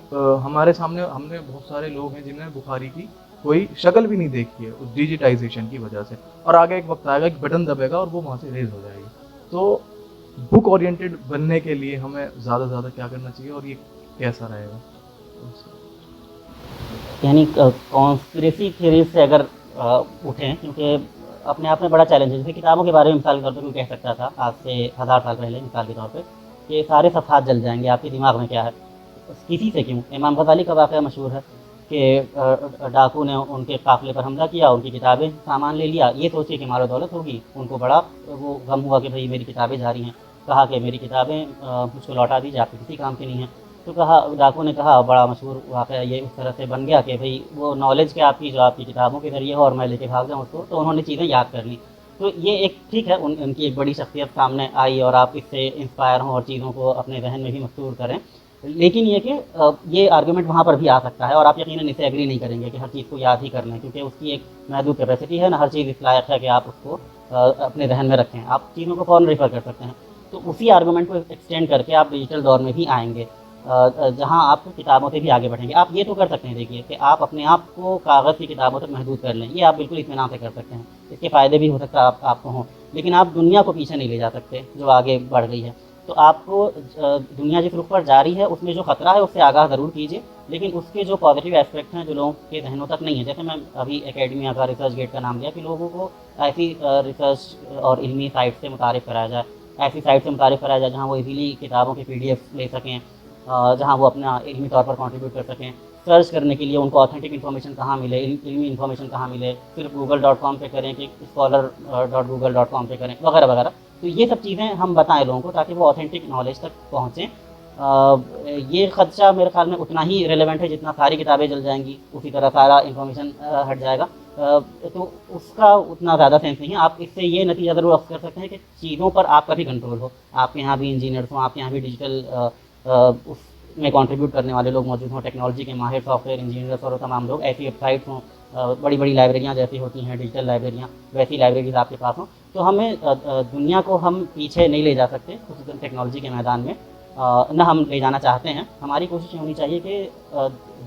ہمارے سامنے ہم نے بہت سارے لوگ ہیں جنہوں نے بخاری کی کوئی شکل بھی نہیں دیکھی ہے اس ڈیجیٹائزیشن کی وجہ سے، اور آگے ایک وقت آئے گا کہ بٹن دبے گا اور وہ وہاں سے ریز ہو جائے گی۔ تو بک اورینٹیڈ بننے کے لیے ہمیں زیادہ سے زیادہ کیا کرنا چاہیے، اور یہ کیسا رہے گا؟ یعنی کانسپریسی تھیوریز سے اگر اٹھیں، کیونکہ اپنے آپ میں بڑا چیلنج ہے، جیسے کتابوں کے بارے میں مثال کے طور پہ کوئی کہہ سکتا تھا آج سے 1000 سال پہلے مثال کے طور پہ کہ سارے صفحات جل جائیں گے، آپ کے دماغ میں کیا ہے؟ کسی سے کیوں؟ امام غزالی کا واقعہ مشہور ہے کہ ڈاکو نے ان کے قافلے پر حملہ کیا، ان کی کتابیں سامان لے لیا، یہ سوچے کہ مال و دولت ہوگی، ان کو بڑا وہ غم ہوا کہ بھئی میری کتابیں جا رہی ہیں، کہا کہ میری کتابیں مجھ کو لوٹا دیجیے، آپ کی کسی کام کی نہیں ہیں۔ تو کہا، ڈاکو نے کہا، بڑا مشہور واقعہ یہ اس طرح سے بن گیا کہ بھئی وہ نالج کے آپ کی جو آپ کی کتابوں کے ذریعے ہو اور میں لے کے بھاگ جاؤں اس کو، تو انہوں نے چیزیں یاد کر لیں۔ تو یہ ایک ٹھیک ہے، ان کی ایک بڑی شخصیت سامنے آئی اور آپ اس سے انسپائر ہوں اور چیزوں کو اپنے ذہن میں بھی مستور کریں، لیکن یہ کہ یہ آرگومنٹ وہاں پر بھی آ سکتا ہے، اور آپ یقیناً اسے ایگری نہیں کریں گے کہ ہر چیز کو یاد ہی کر لیں، کیونکہ اس کی ایک محدود کیپیسٹی ہے، نہ ہر چیز اس لائق ہے کہ آپ اس کو اپنے ذہن میں رکھیں، آپ چیزوں کو فوراً ریفر کر سکتے ہیں۔ تو اسی آرگومنٹ کو ایکسٹینڈ کر کے آپ ڈیجیٹل دور میں بھی آئیں گے، جہاں آپ کتابوں سے بھی آگے بڑھیں گے۔ آپ یہ تو کر سکتے ہیں، دیکھیے کہ آپ اپنے آپ کو کاغذ کی کتابوں تک محدود کر لیں، یہ آپ بالکل اطمینان سے کر سکتے ہیں، اس کے فائدے بھی ہو سکتا ہے آپ کو ہوں، لیکن آپ دنیا کو پیچھے نہیں لے جا سکتے جو آگے بڑھ گئی ہے۔ تو آپ کو دنیا جس رخ پر جاری ہے اس میں جو خطرہ ہے اس سے آگاہ ضرور کیجیے، لیکن اس کے جو پازیٹیو ایسپیکٹ ہیں جو لوگوں کے ذہنوں تک نہیں ہیں، جیسے میں ابھی اکیڈمیا کا ریسرچ گیٹ کا نام لیا کہ لوگوں کو ایسی ریسرچ اور علمی سائٹ سے متعارف کرایا جائے، ایسی سائٹ سے متعارف کرایا جائے جہاں وہ ایزیلی کتابوں کے PDF لے سکیں، جہاں وہ اپنا علمی طور پر کنٹریبیوٹ کر سکیں، سرچ کرنے کے لیے ان کو آتھینٹک انفارمیشن کہاں ملے، علمی انفارمیشن کہاں ملے، صرف google.com پہ کریں کہ scholar.google.com پہ کریں، وغیرہ وغیرہ۔ تو یہ سب چیزیں ہم بتائیں لوگوں کو تاکہ وہ آتھینٹک نالج تک پہنچیں۔ یہ خدشہ میرے خیال میں اتنا ہی ریلیونٹ ہے جتنا ساری کتابیں جل جائیں گی، اسی طرح سارا انفارمیشن ہٹ جائے گا، تو اس کا اتنا زیادہ سینس نہیں ہے۔ آپ اس سے یہ نتیجہ ضرور اخذ کر سکتے ہیں کہ چیزوں پر آپ کا بھی کنٹرول ہو، آپ کے یہاں بھی انجینئرس ہوں، آپ کے یہاں بھی ڈیجیٹل اس میں کنٹریبیوٹ کرنے والے لوگ موجود ہوں، ٹیکنالوجی کے ماہر، سافٹ ویئر انجینئرس اور تمام لوگ، ایسی ویب سائٹس ہوں، بڑی بڑی لائبریریاں جیسی ہوتی ہیں ڈیجیٹل لائبریریاں، ویسی لائبریریز آپ کے پاس ہوں۔ تو ہمیں دنیا کو ہم پیچھے نہیں لے جا سکتے، خصوصاً ٹیکنالوجی کے میدان میں، نہ ہم لے جانا چاہتے ہیں۔ ہماری کوشش یہ ہونی چاہیے کہ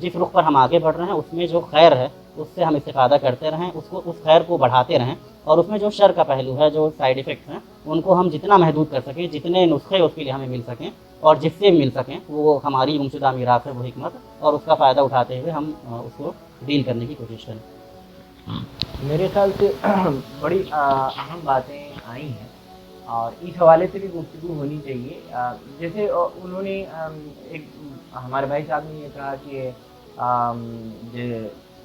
جس رخ پر ہم آگے بڑھ رہے ہیں اس میں جو خیر ہے اس سے ہم استفادہ کرتے رہیں، اس خیر کو بڑھاتے رہیں، اور اس میں جو شر کا پہلو ہے، جو سائیڈ ایفیکٹس ہیں، ان کو ہم جتنا محدود کر سکیں، جتنے نسخے اس کے لیے ہمیں مل سکیں اور جس سے مل سکیں، وہ ہماری گمشدہ میراث ہے، وہ حکمت، اور اس کا فائدہ اٹھاتے ہوئے ہم اس کو ڈیل کرنے کی کوشش کریں۔ میرے خیال سے بڑی اہم باتیں آئی ہیں اور اس حوالے سے بھی گفتگو ہونی چاہیے۔ جیسے انہوں نے ایک ہمارے بھائی صاحب نے یہ کہا کہ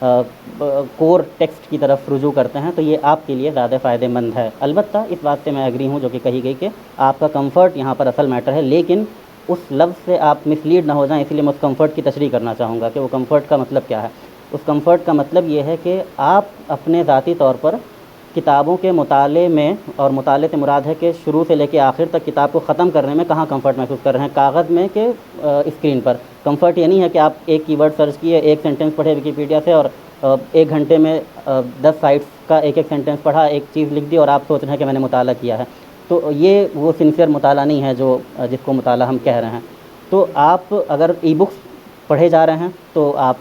کور ٹیکسٹ کی طرف رجوع کرتے ہیں تو یہ آپ کے لیے زیادہ فائدہ مند ہے. البتہ اس بات سے میں ایگری ہوں جو کہ کہی گئی کہ آپ کا کمفرٹ یہاں پر اصل میٹر ہے، لیکن اس لفظ سے آپ مس لیڈ نہ ہو جائیں، اس لیے میں اس کمفرٹ کی تشریح کرنا چاہوں گا کہ وہ کمفرٹ کا مطلب کیا ہے. اس کمفرٹ کا مطلب یہ ہے کہ آپ اپنے ذاتی طور پر کتابوں کے مطالعے میں، اور مطالعے سے مراد ہے کہ شروع سے لے کے آخر تک کتاب کو ختم کرنے میں کہاں کمفرٹ محسوس کر رہے ہیں، کاغذ میں کہ اسکرین پر. کمفرٹ یہ نہیں ہے کہ آپ ایک کی ورڈ سرچ کیے، ایک سینٹینس پڑھے ویکیپیڈیا سے اور 1 گھنٹے میں 10 سائٹس کا ایک سینٹینس پڑھا، ایک چیز لکھ دی اور آپ سوچ رہے ہیں کہ میں نے مطالعہ کیا ہے. تو یہ وہ سنسیئر مطالعہ نہیں ہے جو جس کو مطالعہ ہم کہہ رہے ہیں. تو آپ اگر ای بکس پڑھے جا رہے ہیں تو آپ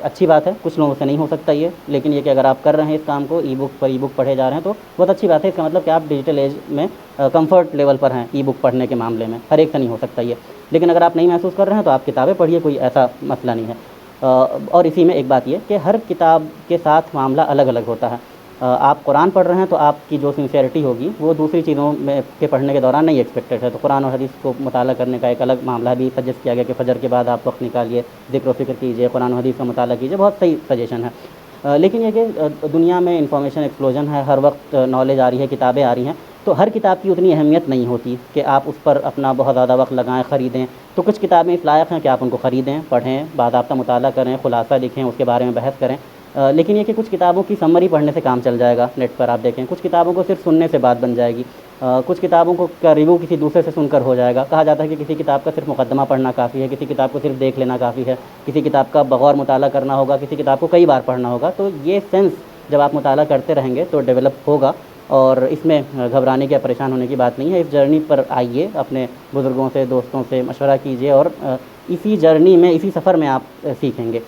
اچھی بات ہے، کچھ لوگوں سے نہیں ہو سکتا یہ، لیکن یہ کہ اگر آپ کر رہے ہیں اس کام کو، ای بک پر ای بک پڑھے جا رہے ہیں تو بہت اچھی بات ہے. اس کا مطلب کہ آپ ڈیجیٹل ایج میں کمفرٹ لیول پر ہیں ای بک پڑھنے کے معاملے میں. ہر ایک سے نہیں ہو سکتا یہ، لیکن اگر آپ نہیں محسوس کر رہے ہیں تو آپ کتابیں پڑھیے، کوئی ایسا مسئلہ نہیں ہے. اور اسی میں ایک بات یہ کہ ہر کتاب کے ساتھ معاملہ الگ الگ ہوتا ہے. آپ قرآن پڑھ رہے ہیں تو آپ کی جو سنسیئرٹی ہوگی وہ دوسری چیزوں میں کے پڑھنے کے دوران نہیں ایکسپیکٹڈ ہے. تو قرآن اور حدیث کو مطالعہ کرنے کا ایک الگ معاملہ بھی سجیسٹ کیا گیا کہ فجر کے بعد آپ وقت نکالیے، ذکر و فکر کیجیے، قرآن و حدیث کا مطالعہ کیجیے. بہت صحیح سجیشن ہے. لیکن یہ کہ دنیا میں انفارمیشن ایکسپلوژن ہے، ہر وقت نالج آ رہی ہے، کتابیں آ رہی ہیں، تو ہر کتاب کی اتنی اہمیت نہیں ہوتی کہ آپ اس پر اپنا بہت زیادہ وقت لگائیں، خریدیں. تو کچھ کتابیں اس لائق ہیں کہ آپ ان کو خریدیں، پڑھیں، باضابطہ مطالعہ کریں، خلاصہ لکھیں، اس کے بارے میں بحث کریں. لیکن یہ کہ کچھ کتابوں کی سمری پڑھنے سے کام چل جائے گا. نیٹ پر آپ دیکھیں کچھ کتابوں کو صرف سننے سے بات بن جائے گی، کچھ کتابوں کو کا ریویو کسی دوسرے سے سن کر ہو جائے گا. کہا جاتا ہے کہ کسی کتاب کا صرف مقدمہ پڑھنا کافی ہے، کسی کتاب کو صرف دیکھ لینا کافی ہے، کسی کتاب کا بغور مطالعہ کرنا ہوگا، کسی کتاب کو کئی بار پڑھنا ہوگا. تو یہ سینس جب آپ مطالعہ کرتے رہیں گے تو ڈیولپ ہوگا، اور اس میں گھبرانے کی یا پریشان ہونے کی بات نہیں ہے. اس جرنی پر آئیے، اپنے بزرگوں سے، دوستوں سے مشورہ کیجیے، اور اسی جرنی میں، اسی سفر میں آپ سیکھیں گے.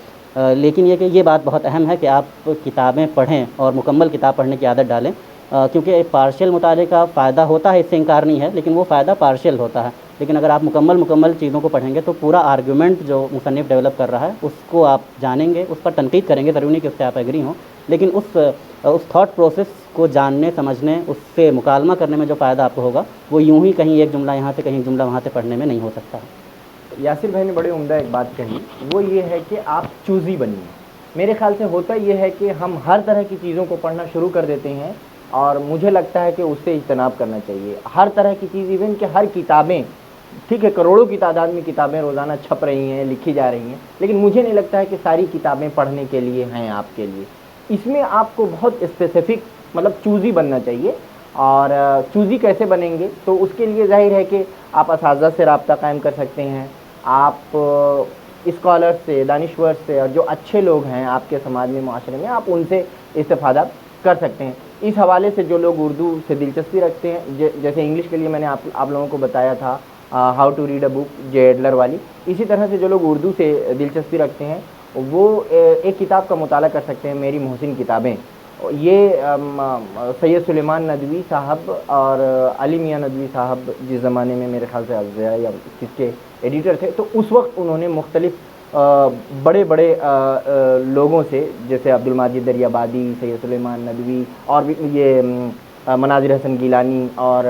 لیکن یہ کہ یہ بات بہت اہم ہے کہ آپ کتابیں پڑھیں اور مکمل کتاب پڑھنے کی عادت ڈالیں، کیونکہ پارشل مطالعے کا فائدہ ہوتا ہے، اس سے انکار نہیں ہے، لیکن وہ فائدہ پارشل ہوتا ہے. لیکن اگر آپ مکمل چیزوں کو پڑھیں گے تو پورا آرگومنٹ جو مصنف ڈیولپ کر رہا ہے اس کو آپ جانیں گے، اس پر تنقید کریں گے. ضروری نہیں کہ اس سے آپ ایگری ہوں، لیکن اس تھاٹ پروسیس کو جاننے، سمجھنے، اس سے مکالمہ کرنے میں جو فائدہ آپ کو ہوگا وہ یوں ہی کہیں ایک جملہ یہاں سے کہیں جملہ وہاں سے پڑھنے میں نہیں ہو سکتا. یاسر بھائی نے بڑے عمدہ ایک بات کہی، وہ یہ ہے کہ آپ چوزی بنیے. میرے خیال سے ہوتا یہ ہے کہ ہم ہر طرح کی چیزوں کو پڑھنا شروع کر دیتے ہیں، اور مجھے لگتا ہے کہ اس سے اجتناب کرنا چاہیے. ہر طرح کی چیز، ایون کہ ہر کتابیں، ٹھیک ہے کروڑوں کی تعداد میں کتابیں روزانہ چھپ رہی ہیں، لکھی جا رہی ہیں، لیکن مجھے نہیں لگتا ہے کہ ساری کتابیں پڑھنے کے لیے ہیں آپ کے لیے. اس میں آپ کو بہت اسپیسیفک مطلب چوزی بننا چاہیے. اور چوزی کیسے بنیں گے؟ تو اس کے لیے ظاہر ہے کہ آپ اساتذہ سے رابطہ قائم کر سکتے ہیں، آپ اسکالر سے، دانشور سے، اور جو اچھے لوگ ہیں آپ کے سماج میں، معاشرے میں، آپ ان سے استفادہ کر سکتے ہیں. اس حوالے سے جو لوگ اردو سے دلچسپی رکھتے ہیں، جیسے انگلش کے لیے میں نے آپ لوگوں کو بتایا تھا how to read a book J Adler والی، اسی طرح سے جو لوگ اردو سے دلچسپی رکھتے ہیں وہ ایک کتاب کا مطالعہ کر سکتے ہیں، میری محسن کتابیں. یہ سید سلیمان ندوی صاحب اور علی میاں ندوی صاحب جس زمانے میں میرے خیال سے افضیہ یا کس کے ایڈیٹر تھے، تو اس وقت انہوں نے مختلف بڑے بڑے لوگوں سے، جیسے عبد الماجد دریابادی، سید سلیمان ندوی، اور بھی یہ مناظر حسن گیلانی اور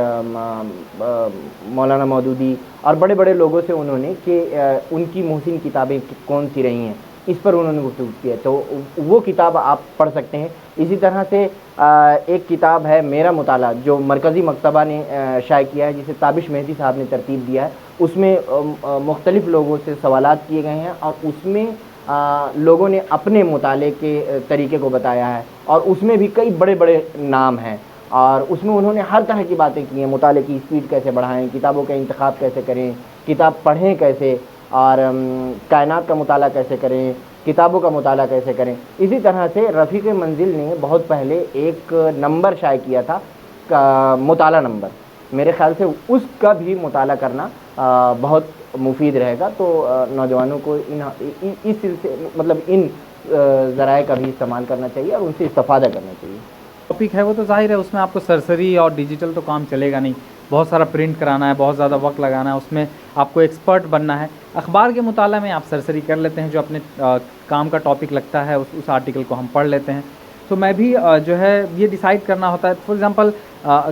مولانا مودودی، اور بڑے بڑے لوگوں سے انہوں نے کہ ان کی محسن کتابیں کون سی رہی ہیں، اس پر انہوں نے گفتگو کیا. تو وہ کتاب آپ پڑھ سکتے ہیں. اسی طرح سے ایک کتاب ہے میرا مطالعہ جو مرکزی مکتبہ نے شائع کیا ہے، جسے تابش مہدی صاحب نے ترتیب دیا ہے. اس میں مختلف لوگوں سے سوالات کیے گئے ہیں، اور اس میں لوگوں نے اپنے مطالعے کے طریقے کو بتایا ہے، اور اس میں بھی کئی بڑے بڑے نام ہیں، اور اس میں انہوں نے ہر طرح کی باتیں کی ہیں. مطالعے کی اسپیڈ کیسے بڑھائیں، کتابوں کا انتخاب کیسے کریں، کتاب پڑھیں کیسے، اور کائنات کا مطالعہ کیسے کریں، کتابوں کا مطالعہ کیسے کریں. اسی طرح سے رفیق منزل نے بہت پہلے ایک نمبر شائع کیا تھا، مطالعہ نمبر. میرے خیال سے اس کا بھی مطالعہ کرنا بہت مفید رہے گا. تو نوجوانوں کو اس سلسلے مطلب ان ذرائع کا بھی استعمال کرنا چاہیے اور ان سے استفادہ کرنا چاہیے. ٹاپک ہے وہ تو ظاہر ہے اس میں آپ کو سرسری اور ڈیجیٹل تو کام چلے گا نہیں، بہت سارا پرنٹ کرانا ہے، بہت زیادہ وقت لگانا ہے، اس میں آپ کو ایکسپرٹ بننا ہے. اخبار کے مطالعہ میں آپ سرسری کر لیتے ہیں، جو اپنے کام کا ٹاپک لگتا ہے اس آرٹیکل کو ہم پڑھ لیتے ہیں. تو میں بھی جو ہے یہ ڈیسائیڈ کرنا ہوتا ہے. فار ایگزامپل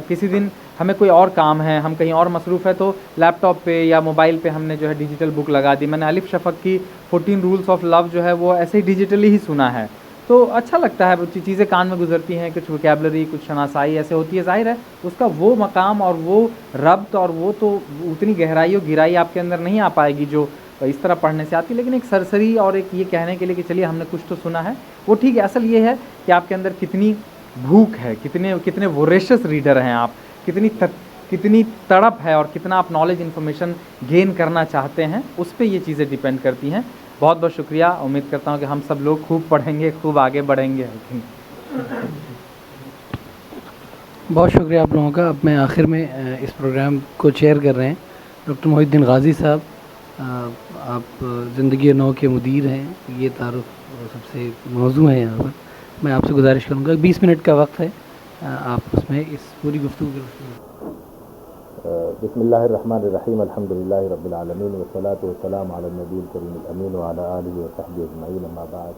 کسی دن ہمیں کوئی اور کام ہے، ہم کہیں اور مصروف ہے، تو لیپ ٹاپ پہ یا موبائل پہ ہم نے جو ہے ڈیجیٹل بک لگا دی. میں نے الف شفق کی 14 رولز آف لو جو ہے وہ ایسے ہی ڈیجیٹلی ہی سنا ہے. تو اچھا لگتا ہے, چیزیں کان میں گزرتی ہیں, کچھ وکیبلری, کچھ شناسائی ایسے ہوتی ہے. ظاہر ہے اس کا وہ مقام اور وہ ربط اور وہ تو اتنی گہرائی و گہرائی آپ کے اندر نہیں آ پائے گی جو اس طرح پڑھنے سے آتی, لیکن ایک سرسری اور ایک یہ کہنے کے لیے کہ چلیے ہم نے کچھ تو سنا ہے, وہ ٹھیک ہے. اصل یہ ہے کہ آپ کے اندر کتنی بھوک ہے, کتنے ووریشس ریڈر ہیں آپ, کتنی تڑپ ہے اور کتنا آپ نالج انفارمیشن گین کرنا چاہتے ہیں, اس پہ یہ چیزیں ڈیپینڈ کرتی ہیں. بہت بہت شکریہ. امید کرتا ہوں کہ ہم سب لوگ خوب پڑھیں گے, خوب آگے بڑھیں گے. بہت شکریہ آپ لوگوں کا. اب میں آخر میں اس پروگرام کو چیئر کر رہے ہیں ڈاکٹر محی الدین غازی صاحب. آپ زندگی نو کے مدیر ہیں, یہ تعارف سب سے موضوع ہے یہاں پر. میں آپ سے گزارش کروں گا 20 منٹ کا وقت ہے, آپ اس میں اس پوری گفتگو کے بسم اللہ الرحمن الرحیم. الحمد للہ رب العالمین والصلاة والسلام علی النبی الکریم الامین وعلی آلہ وصحبہ اجمعین. اما بعد,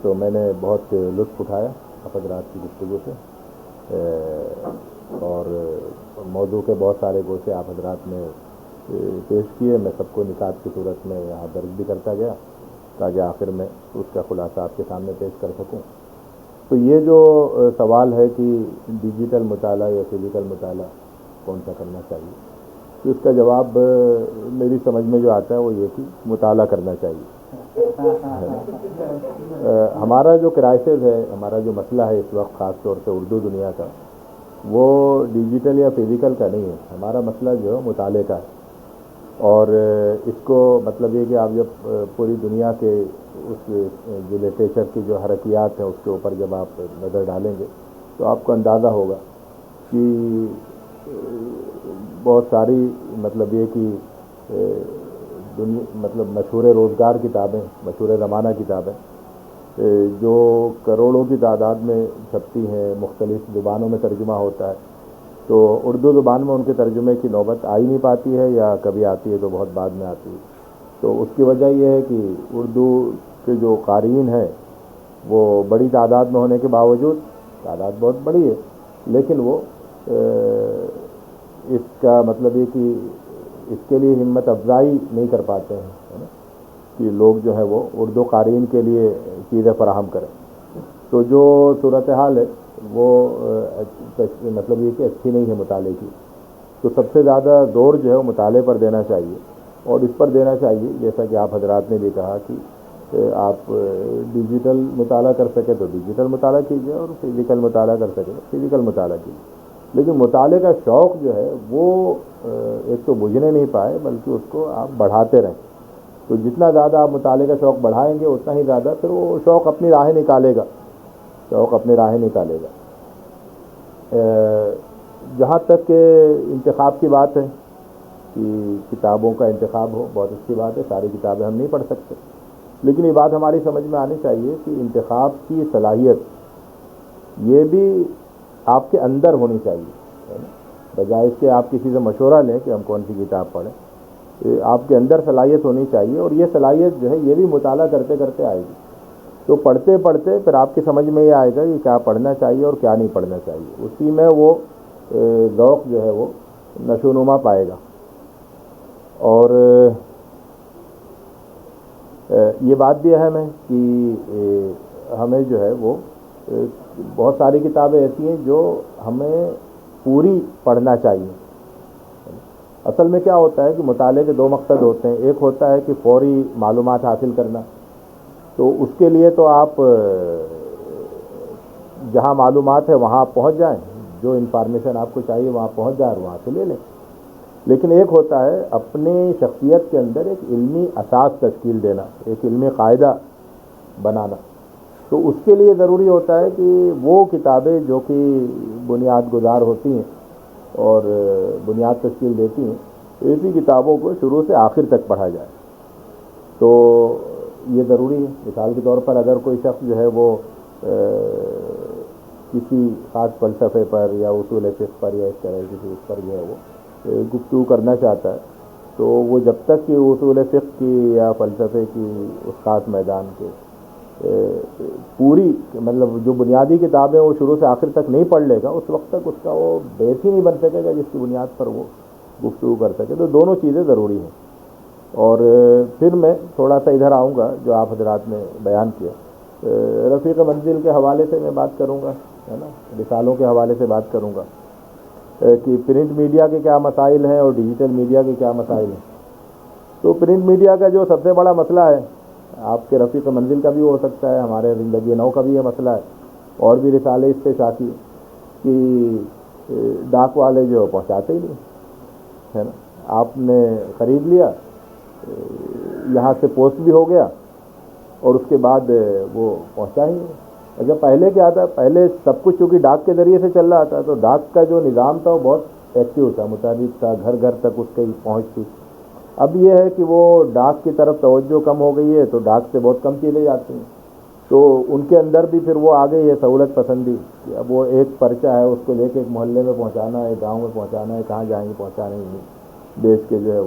تو میں نے بہت لطف اٹھایا آپ حضرات کی گفتگو سے, اور موضوع کے بہت سارے گوشے آپ حضرات نے پیش کیے. میں سب کو نکات کی صورت میں یہاں درج بھی کرتا گیا تاکہ آخر میں اس کا خلاصہ آپ کے سامنے پیش کر سکوں. تو یہ جو سوال ہے کہ ڈیجیٹل مطالعہ یا فزیکل مطالعہ کون سا کرنا چاہیے, تو اس کا جواب میری سمجھ میں جو آتا ہے وہ یہ کہ مطالعہ کرنا چاہیے. ہمارا جو کرائسس ہے, ہمارا جو مسئلہ ہے اس وقت خاص طور سے اردو دنیا کا, وہ ڈیجیٹل یا فزیکل کا نہیں ہے. ہمارا مسئلہ جو ہے مطالعے کا ہے. اور اس کو مطلب یہ کہ آپ جب پوری دنیا کے اس جو لٹریچر کی جو حرکیات ہیں اس کے اوپر جب آپ نظر ڈالیں گے تو آپ کو اندازہ ہوگا کہ بہت ساری مطلب یہ کہ مطلب مشہور روزگار کتابیں, مشہور زمانہ کتابیں جو کروڑوں کی تعداد میں چھپتی ہیں, مختلف زبانوں میں ترجمہ ہوتا ہے, تو اردو زبان میں ان کے ترجمے کی نوبت آ ہی نہیں پاتی ہے, یا کبھی آتی ہے تو بہت بعد میں آتی ہے. تو اس کی وجہ یہ ہے کہ اردو کے جو قارئین ہیں وہ بڑی تعداد میں ہونے کے باوجود, تعداد بہت بڑی ہے, لیکن وہ اس کا مطلب یہ کہ اس کے لیے ہمت افزائی نہیں کر پاتے ہیں, ہے نا, کہ لوگ جو ہے وہ اردو قارئین کے لیے چیزیں فراہم کریں. تو جو صورتحال ہے وہ مطلب یہ کہ اچھی نہیں ہے مطالعے کی. تو سب سے زیادہ زور جو ہے وہ مطالعے پر دینا چاہیے, اور اس پر دینا چاہیے جیسا کہ آپ حضرات نے بھی کہا کہ آپ ڈیجیٹل مطالعہ کر سکے تو ڈیجیٹل مطالعہ کیجیے, اور فزیکل مطالعہ کر سکے تو فزیکل مطالعہ کیجیے. لیکن مطالعے کا شوق جو ہے وہ ایک تو بجھنے نہیں پائے, بلکہ اس کو آپ بڑھاتے رہیں. تو جتنا زیادہ آپ مطالعے کا شوق بڑھائیں گے اتنا ہی زیادہ پھر وہ شوق اپنی راہیں نکالے گا, شوق اپنی راہیں نکالے گا. جہاں تک کہ انتخاب کی بات ہے کہ کتابوں کا انتخاب ہو, بہت اچھی بات ہے, ساری کتابیں ہم نہیں پڑھ سکتے, لیکن یہ بات ہماری سمجھ میں آنی چاہیے کہ انتخاب کی صلاحیت یہ بھی آپ کے اندر ہونی چاہیے, ہے نا, بجائے اس کے آپ کسی سے مشورہ لیں کہ ہم کون سی کتاب پڑھیں. آپ کے اندر صلاحیت ہونی چاہیے, اور یہ صلاحیت جو ہے یہ بھی مطالعہ کرتے کرتے آئے گی. تو پڑھتے پڑھتے پھر آپ کی سمجھ میں یہ آئے گا کہ کیا پڑھنا چاہیے اور کیا نہیں پڑھنا چاہیے. اسی میں وہ ذوق جو ہے وہ نشو و نما پائے گا. اور یہ بات بھی اہم ہے کہ ہمیں جو ہے وہ بہت ساری کتابیں ایسی ہیں جو ہمیں پوری پڑھنا چاہیے. اصل میں کیا ہوتا ہے کہ مطالعے کے دو مقصد ہوتے ہیں. ایک ہوتا ہے کہ فوری معلومات حاصل کرنا, تو اس کے لیے تو آپ جہاں معلومات ہے وہاں آپ پہنچ جائیں, جو انفارمیشن آپ کو چاہیے وہاں پہنچ جائیں اور وہاں سے لے لیں. لیکن ایک ہوتا ہے اپنی شخصیت کے اندر ایک علمی اساس تشکیل دینا, ایک علمی قاعدہ بنانا. تو اس کے لیے ضروری ہوتا ہے کہ وہ کتابیں جو کہ بنیاد گزار ہوتی ہیں اور بنیاد تشکیل دیتی ہیں, ایسی کتابوں کو شروع سے آخر تک پڑھا جائے. تو یہ ضروری ہے. مثال کے طور پر اگر کوئی شخص جو ہے وہ کسی خاص فلسفے پر یا اصول فقہ پر یا اس طرح کسی اس پر جو ہے وہ گفتگو کرنا چاہتا ہے, تو وہ جب تک کہ اصول فقہ کی یا فلسفے کی اس خاص میدان کے پوری مطلب جو بنیادی کتابیں وہ شروع سے آخر تک نہیں پڑھ لے گا, اس وقت تک اس کا وہ بیس ہی نہیں بن سکے گا جس کی بنیاد پر وہ گفتگو کر سکے. تو دونوں چیزیں ضروری ہیں. اور پھر میں تھوڑا سا ادھر آؤں گا جو آپ حضرات نے بیان کیا رفیق منزل کے حوالے سے میں بات کروں گا، ہے نا، رسالوں کے حوالے سے بات کروں گا کہ پرنٹ میڈیا کے کیا مسائل ہیں اور ڈیجیٹل میڈیا کے کیا مسائل ہیں۔ تو پرنٹ میڈیا کا جو سب سے بڑا مسئلہ ہے، آپ کے رفیق منزل کا بھی ہو سکتا ہے، ہمارے زندگی نو کا بھی یہ مسئلہ ہے، اور بھی رسالے اس پہ شاکی کہ ڈاک والے جو پہنچاتے ہی نہیں، ہے نا، آپ نے خرید لیا، یہاں سے پوسٹ بھی ہو گیا اور اس کے بعد وہ پہنچا ہی نہیں۔ اچھا پہلے کیا تھا، پہلے سب کچھ چونکہ ڈاک کے ذریعے سے چل رہا تھا، تو ڈاک کا جو نظام تھا وہ بہت ایکٹیو تھا، متعدد تھا، گھر گھر تک اس کی پہنچ تھی۔ اب یہ ہے کہ وہ ڈاک کی طرف توجہ کم ہو گئی ہے، تو ڈاک سے بہت کم چیزیں جاتی ہیں، تو ان کے اندر بھی پھر وہ آ گئی ہے سہولت پسندی کہ اب وہ ایک پرچہ ہے، اس کو لے کے ایک محلے میں پہنچانا ہے، گاؤں میں پہنچانا ہے، کہاں جائیں گے پہنچانے نہیں، بیچ کے جو ہے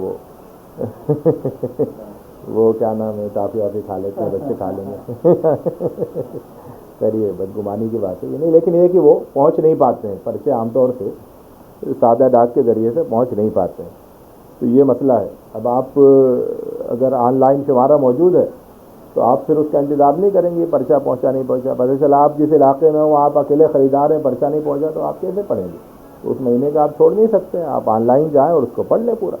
وہ کیا نام ہے، ٹافی وافی کھا لیتے ہیں، بچے کھا لیں گے کریے، بدگمانی کی بات ہے یہ نہیں، لیکن یہ کہ وہ پہنچ نہیں پاتے ہیں، پرچے عام طور سے سادہ ڈاک کے ذریعے سے پہنچ نہیں پاتے ہیں، تو یہ مسئلہ ہے۔ اب آپ اگر آن لائن شمارہ موجود ہے تو آپ پھر اس کا انتظار نہیں کریں گے، پرچہ پہنچا نہیں پہنچا، پتہ چلا آپ جس علاقے میں ہوں آپ اکیلے خریدار ہیں، پرچہ نہیں پہنچا تو آپ کیسے پڑھیں گے؟ تو اس مہینے کا آپ چھوڑ نہیں سکتے ہیں، آپ آن لائن جائیں اور اس کو پڑھ لیں پورا۔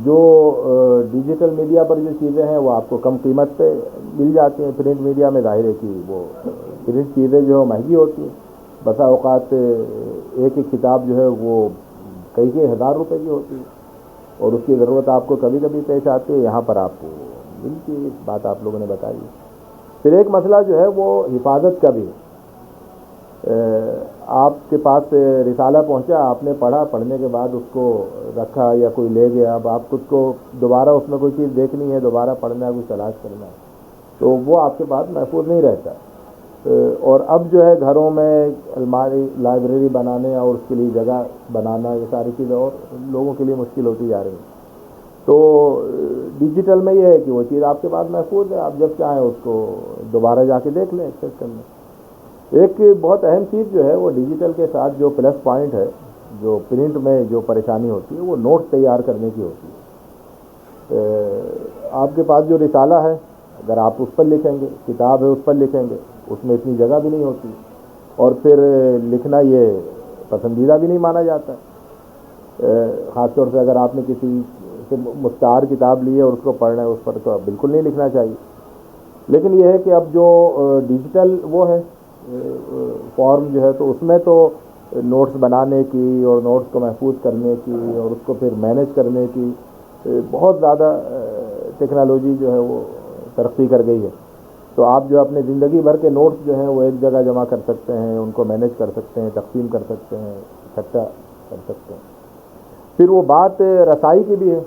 جو ڈیجیٹل میڈیا پر جو چیزیں ہیں وہ آپ کو کم قیمت پہ مل جاتی ہیں، پرنٹ میڈیا میں ظاہر ہے کہ وہ پرنٹ چیزیں جو مہنگی ہوتی ہیں، بسا اوقات ایک ایک کتاب جو ہے وہ کئی ہزار روپے کی ہوتی ہے، اور اس کی ضرورت آپ کو کبھی کبھی پیش آتی ہے، یہاں پر آپ کو ملتی ہے، اس بات آپ لوگوں نے بتائی ہے۔ پھر ایک مسئلہ جو ہے وہ حفاظت کا بھی ہے۔ آپ کے پاس رسالہ پہنچا، آپ نے پڑھا، پڑھنے کے بعد اس کو رکھا یا کوئی لے گیا، اب آپ خود کو دوبارہ اس میں کوئی چیز دیکھنی ہے، دوبارہ پڑھنا ہے، کوئی تلاش کرنا ہے، تو وہ آپ کے پاس محفوظ نہیں رہتا۔ اور اب جو ہے گھروں میں الماری لائبریری بنانے اور اس کے لیے جگہ بنانا، یہ ساری چیزیں اور لوگوں کے لیے مشکل ہوتی جا رہی ہیں۔ تو ڈیجیٹل میں یہ ہے کہ وہ چیز آپ کے پاس محفوظ ہے، آپ جب چاہیں اس کو دوبارہ جا کے دیکھ لیں، ایکسیس کر لیں۔ ایک بہت اہم چیز جو ہے وہ ڈیجیٹل کے ساتھ جو پلس پوائنٹ ہے، جو پرنٹ میں جو پریشانی ہوتی ہے وہ نوٹ تیار کرنے کی ہوتی ہے۔ آپ کے پاس جو رسالہ ہے اگر آپ اس پر لکھیں گے، کتاب ہے اس پر لکھیں گے، اس میں اتنی جگہ بھی نہیں ہوتی، اور پھر لکھنا یہ پسندیدہ بھی نہیں مانا جاتا، خاص طور سے اگر آپ نے کسی سے مستعار کتاب لی ہے اور اس کو پڑھنا ہے، اس پر تو بالکل نہیں لکھنا چاہیے۔ لیکن یہ ہے کہ اب جو ڈیجیٹل وہ ہے فارم جو ہے، تو اس میں تو نوٹس بنانے کی اور نوٹس کو محفوظ کرنے کی اور اس کو پھر مینیج کرنے کی بہت زیادہ ٹیکنالوجی جو ہے وہ ترقی کر گئی ہے، تو آپ جو اپنے زندگی بھر کے نوٹس جو ہیں وہ ایک جگہ جمع کر سکتے ہیں، ان کو مینیج کر سکتے ہیں، تقسیم کر سکتے ہیں، اکٹھا کر سکتے ہیں۔ پھر وہ بات رسائی کی بھی ہے،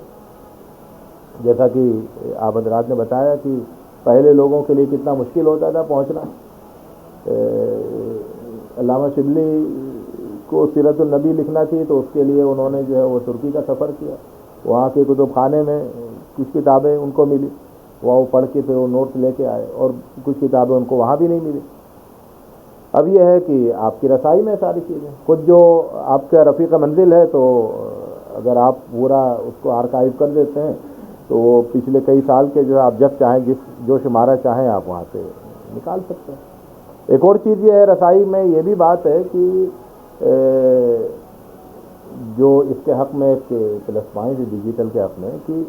جیسا کہ آپ حضرات نے بتایا کہ پہلے لوگوں کے لیے کتنا مشکل ہوتا تھا پہنچنا۔ علامہ شبلی کو سیرت النبی لکھنا تھی تو اس کے لیے انہوں نے جو ہے وہ ترکی کا سفر کیا، وہاں کے کتب خانے میں کچھ کتابیں ان کو ملی، وہاں وہ پڑھ کے پھر وہ نوٹس لے کے آئے، اور کچھ کتابیں ان کو وہاں بھی نہیں ملی۔ اب یہ ہے کہ آپ کی رسائی میں ساری چیزیں، خود جو آپ کا رفیق منزل ہے تو اگر آپ پورا اس کو آرکائیو کر دیتے ہیں تو وہ پچھلے کئی سال کے جو ہے آپ جب چاہیں جو شمارہ چاہیں آپ وہاں سے نکال سکتے ہیں۔ ایک اور چیز یہ ہے رسائی میں یہ بھی بات ہے کہ جو اس کے حق میں ایک پلس پوائنٹ ڈیجیٹل کے حق میں کہ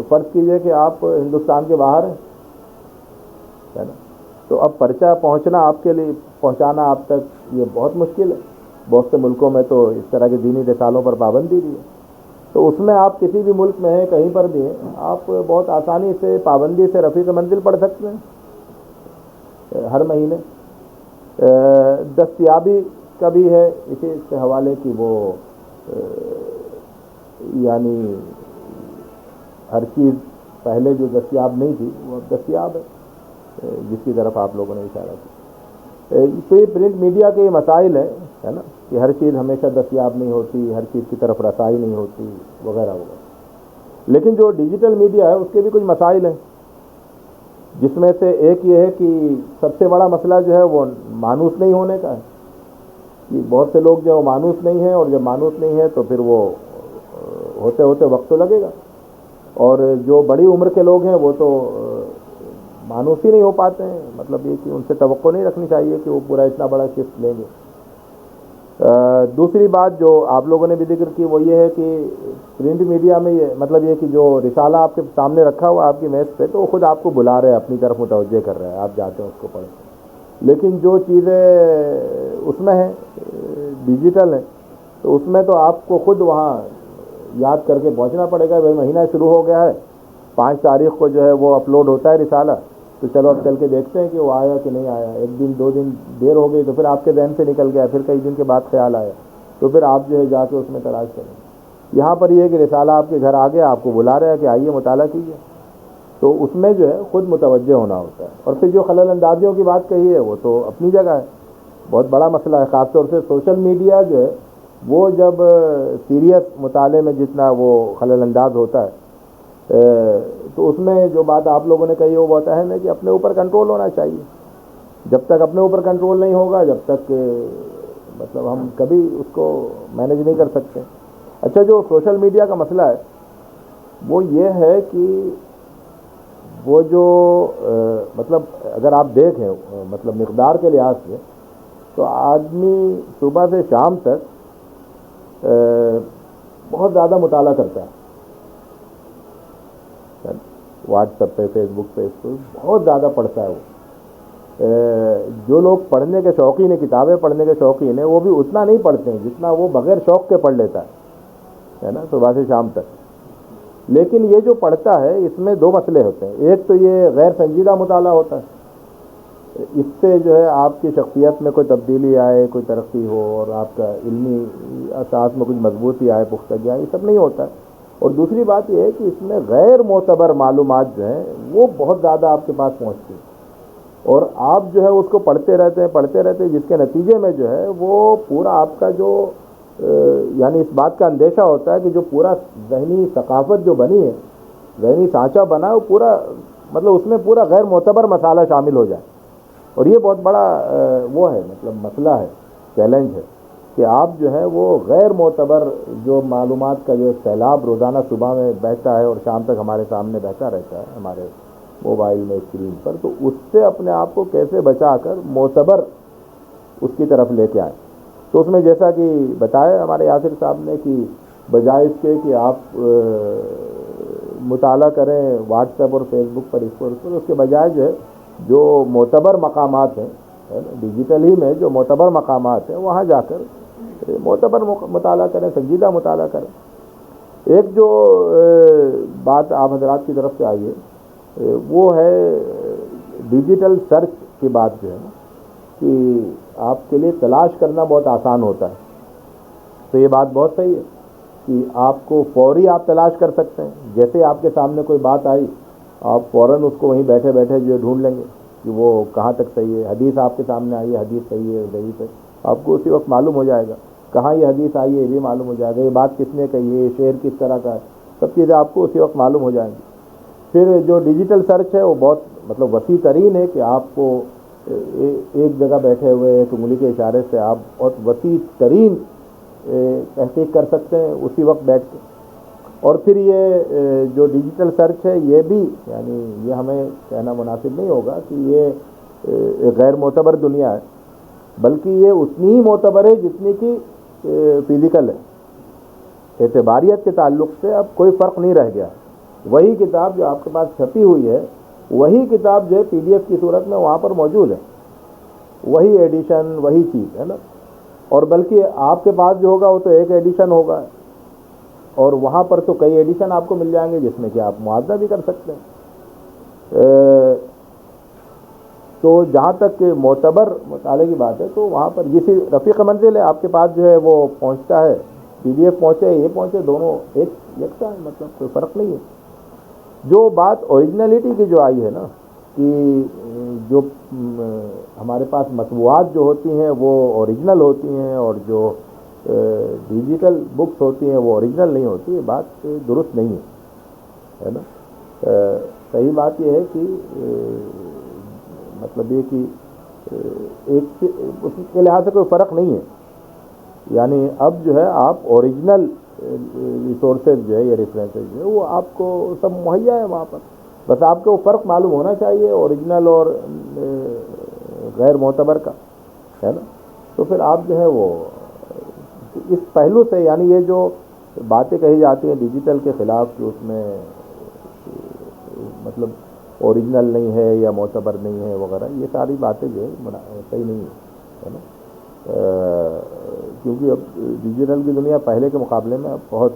فرض کیجئے کہ آپ ہندوستان کے باہر ہیں، ہے نا، تو اب پرچہ پہنچنا آپ کے لیے، پہنچانا آپ تک یہ بہت مشکل ہے۔ بہت سے ملکوں میں تو اس طرح کے دینی رسالوں پر پابندی بھی ہے، تو اس میں آپ کسی بھی ملک میں ہیں، کہیں پر بھی ہیں، آپ بہت آسانی سے پابندی سے رفیق منزل پڑھ سکتے ہیں ہر مہینے۔ دستیابی کا بھی ہے اسی سے حوالے کی، وہ یعنی ہر چیز پہلے جو دستیاب نہیں تھی وہ اب دستیاب ہے، جس کی طرف آپ لوگوں نے اشارہ کیا۔ تو یہ پرنٹ میڈیا کے مسائل ہے نا، کہ ہر چیز ہمیشہ دستیاب نہیں ہوتی، ہر چیز کی طرف رسائی نہیں ہوتی، وغیرہ وغیرہ۔ لیکن جو ڈیجیٹل میڈیا ہے اس کے بھی کچھ مسائل ہیں، جس میں سے ایک یہ ہے کہ سب سے بڑا مسئلہ جو ہے وہ مانوس نہیں ہونے کا ہے، کہ بہت سے لوگ جو مانوس نہیں ہیں، اور جب مانوس نہیں ہے تو پھر وہ ہوتے ہوتے وقت تو لگے گا، اور جو بڑی عمر کے لوگ ہیں وہ تو مانوس ہی نہیں ہو پاتے ہیں، مطلب یہ کہ ان سے توقع نہیں رکھنی چاہیے کہ وہ پورا اتنا بڑا شفٹ لیں گے۔ دوسری بات جو آپ لوگوں نے بھی ذکر کی وہ یہ ہے کہ پرنٹ میڈیا میں یہ مطلب یہ کہ جو رسالہ آپ کے سامنے رکھا ہوا آپ کی میز پہ تو وہ خود آپ کو بلا رہے ہیں، اپنی طرف متوجہ کر رہے ہیں، آپ جاتے ہیں اس کو پڑھیں، لیکن جو چیزیں اس میں ہیں ڈیجیٹل ہیں تو اس میں تو آپ کو خود وہاں یاد کر کے پہنچنا پڑے گا، بھائی مہینہ شروع ہو گیا ہے، 5 تاریخ کو جو ہے وہ اپلوڈ ہوتا ہے رسالہ، تو چلو اب چل کے دیکھتے ہیں کہ وہ آیا کہ نہیں آیا۔ 1 دن 2 دن دیر ہو گئی تو پھر آپ کے ذہن سے نکل گیا، پھر کئی دن کے بعد خیال آیا تو پھر آپ جو ہے جا کے اس میں تلاش کریں۔ یہاں پر یہ ہے کہ رسالہ آپ کے گھر آ گیا، آپ کو بلا رہا ہے کہ آئیے مطالعہ کیجیے، تو اس میں جو ہے خود متوجہ ہونا ہوتا ہے۔ اور پھر جو خلل اندازیوں کی بات کہی ہے وہ تو اپنی جگہ ہے، بہت بڑا مسئلہ ہے، خاص طور سے سوشل میڈیا جو ہے وہ جب سیریس مطالعے میں جتنا وہ خلل انداز ہوتا ہے تو اس میں جو بات آپ لوگوں نے کہی وہ بہت اہم ہے کہ اپنے اوپر کنٹرول ہونا چاہیے۔ جب تک اپنے اوپر کنٹرول نہیں ہوگا جب تک مطلب ہم کبھی اس کو مینیج نہیں کر سکتے۔ اچھا، جو سوشل میڈیا کا مسئلہ ہے وہ یہ ہے کہ وہ جو مطلب اگر آپ دیکھیں مطلب مقدار کے لحاظ سے تو آدمی صبح سے شام تک بہت زیادہ مطالعہ کرتا ہے، واٹس ایپ پہ، فیس بک پہ، اس کو بہت زیادہ پڑھتا ہے وہ۔ جو لوگ پڑھنے کے شوقین ہیں، کتابیں پڑھنے کے شوقین ہیں، وہ بھی اتنا نہیں پڑھتے ہیں جتنا وہ بغیر شوق کے پڑھ لیتا ہے نا، صبح سے شام تک۔ لیکن یہ جو پڑھتا ہے اس میں 2 مسئلے ہوتے ہیں، ایک تو یہ غیر سنجیدہ مطالعہ ہوتا ہے، اس سے جو ہے آپ کی شخصیت میں کوئی تبدیلی آئے، کوئی ترقی ہو اور آپ کا علمی اساس میں کچھ مضبوطی آئے، پختگی آئے، یہ سب نہیں ہوتا ہے۔ اور دوسری بات یہ ہے کہ اس میں غیر معتبر معلومات جو ہیں وہ بہت زیادہ آپ کے پاس پہنچتی ہیں اور آپ جو ہے اس کو پڑھتے رہتے ہیں جس کے نتیجے میں جو ہے وہ پورا آپ کا جو یعنی اس بات کا اندیشہ ہوتا ہے کہ جو پورا ذہنی ثقافت جو بنی ہے، ذہنی سانچہ بنا ہے، وہ پورا مطلب اس میں پورا غیر معتبر مسئلہ شامل ہو جائے۔ اور یہ بہت بڑا وہ ہے مطلب مسئلہ ہے، چیلنج ہے کہ آپ جو ہے وہ غیر معتبر جو معلومات کا جو سیلاب روزانہ صبح میں بہتا ہے اور شام تک ہمارے سامنے بہتا رہتا ہے ہمارے موبائل میں اسکرین پر، تو اس سے اپنے آپ کو کیسے بچا کر معتبر اس کی طرف لے کے آئیں۔ تو اس میں جیسا کہ بتایا ہمارے یاسر صاحب نے کہ بجائے اس کے کہ آپ مطالعہ کریں واٹس ایپ اور فیس بک پر اس کے بجائے جو ہے جو معتبر مقامات ہیں ڈیجیٹل ہی میں جو معتبر مقامات ہیں وہاں جا کر معتبر مطالعہ کریں، سنجیدہ مطالعہ کریں۔ ایک جو بات آپ حضرات کی طرف سے آئی ہے وہ ہے ڈیجیٹل سرچ کی بات جو ہے نا کہ آپ کے لیے تلاش کرنا بہت آسان ہوتا ہے، تو یہ بات بہت صحیح ہے کہ آپ کو فوری آپ تلاش کر سکتے ہیں، جیسے آپ کے سامنے کوئی بات آئی آپ فوراً اس کو وہیں بیٹھے بیٹھے جو ڈھونڈ لیں گے کہ وہ کہاں تک صحیح ہے۔ حدیث آپ کے سامنے آئی ہے، حدیث صحیح ہے ضعیف ہے، آپ کو اسی وقت معلوم ہو جائے گا، کہاں یہ حدیث آئی ہے یہ بھی معلوم ہو جائے گا، یہ بات کس نے کہی ہے، یہ شعر کس طرح کا ہے، سب چیزیں آپ کو اسی وقت معلوم ہو جائیں گی۔ پھر جو ڈیجیٹل سرچ ہے وہ بہت مطلب وسیع ترین ہے کہ آپ کو ایک جگہ بیٹھے ہوئے ایک انگلی کے اشارے سے آپ بہت وسیع ترین تحقیق کر سکتے ہیں اسی وقت بیٹھ کے۔ اور پھر یہ جو ڈیجیٹل سرچ ہے یہ بھی یعنی یہ ہمیں کہنا مناسب نہیں ہوگا کہ یہ غیر معتبر دنیا ہے، بلکہ یہ اتنی ہی معتبر ہے جتنی کہ فزیکل ہے۔ اعتباریت کے تعلق سے اب کوئی فرق نہیں رہ گیا، وہی کتاب جو آپ کے پاس چھپی ہوئی ہے وہی کتاب جو ہے PDF کی صورت میں وہاں پر موجود ہے، وہی ایڈیشن وہی چیز ہے نا، اور بلکہ آپ کے پاس جو ہوگا وہ تو ایک ایڈیشن ہوگا اور وہاں پر تو کئی ایڈیشن آپ کو مل جائیں گے جس میں کہ آپ موازنہ بھی کر سکتے ہیں۔ تو جہاں تک معتبر مطالعے کی بات ہے تو وہاں پر جیسی رفیق منزل ہے آپ کے پاس جو ہے وہ پہنچتا ہے، PDF پہنچے یہ پہنچے دونوں ایک یکساں ہے، مطلب کوئی فرق نہیں ہے۔ جو بات اوریجنلٹی کی جو آئی ہے نا کہ جو ہمارے پاس مطبوعات جو ہوتی ہیں وہ اوریجنل ہوتی ہیں اور جو ڈیجیٹل بکس ہوتی ہیں وہ اوریجنل نہیں ہوتی، یہ بات درست نہیں ہے نا۔ صحیح بات یہ ہے کہ مطلب یہ کہ ایک اس کے لحاظ سے کوئی فرق نہیں ہے، یعنی اب جو ہے آپ اوریجنل ریسورسز جو ہے یا ریفرنسز جو ہے وہ آپ کو سب مہیا ہے وہاں پر. بس آپ کو وہ فرق معلوم ہونا چاہیے اوریجنل اور غیر معتبر کا، ہے نا. تو پھر آپ جو ہے وہ اس پہلو سے، یعنی یہ جو باتیں کہی جاتی ہیں ڈیجیٹل کے خلاف کہ اس میں مطلب اوریجنل نہیں ہے یا معتبر نہیں ہے وغیرہ، یہ ساری باتیں جو ہے صحیح نہیں ہے نا. کیونکہ اب ڈیجیٹل کی دنیا پہلے کے مقابلے میں اب بہت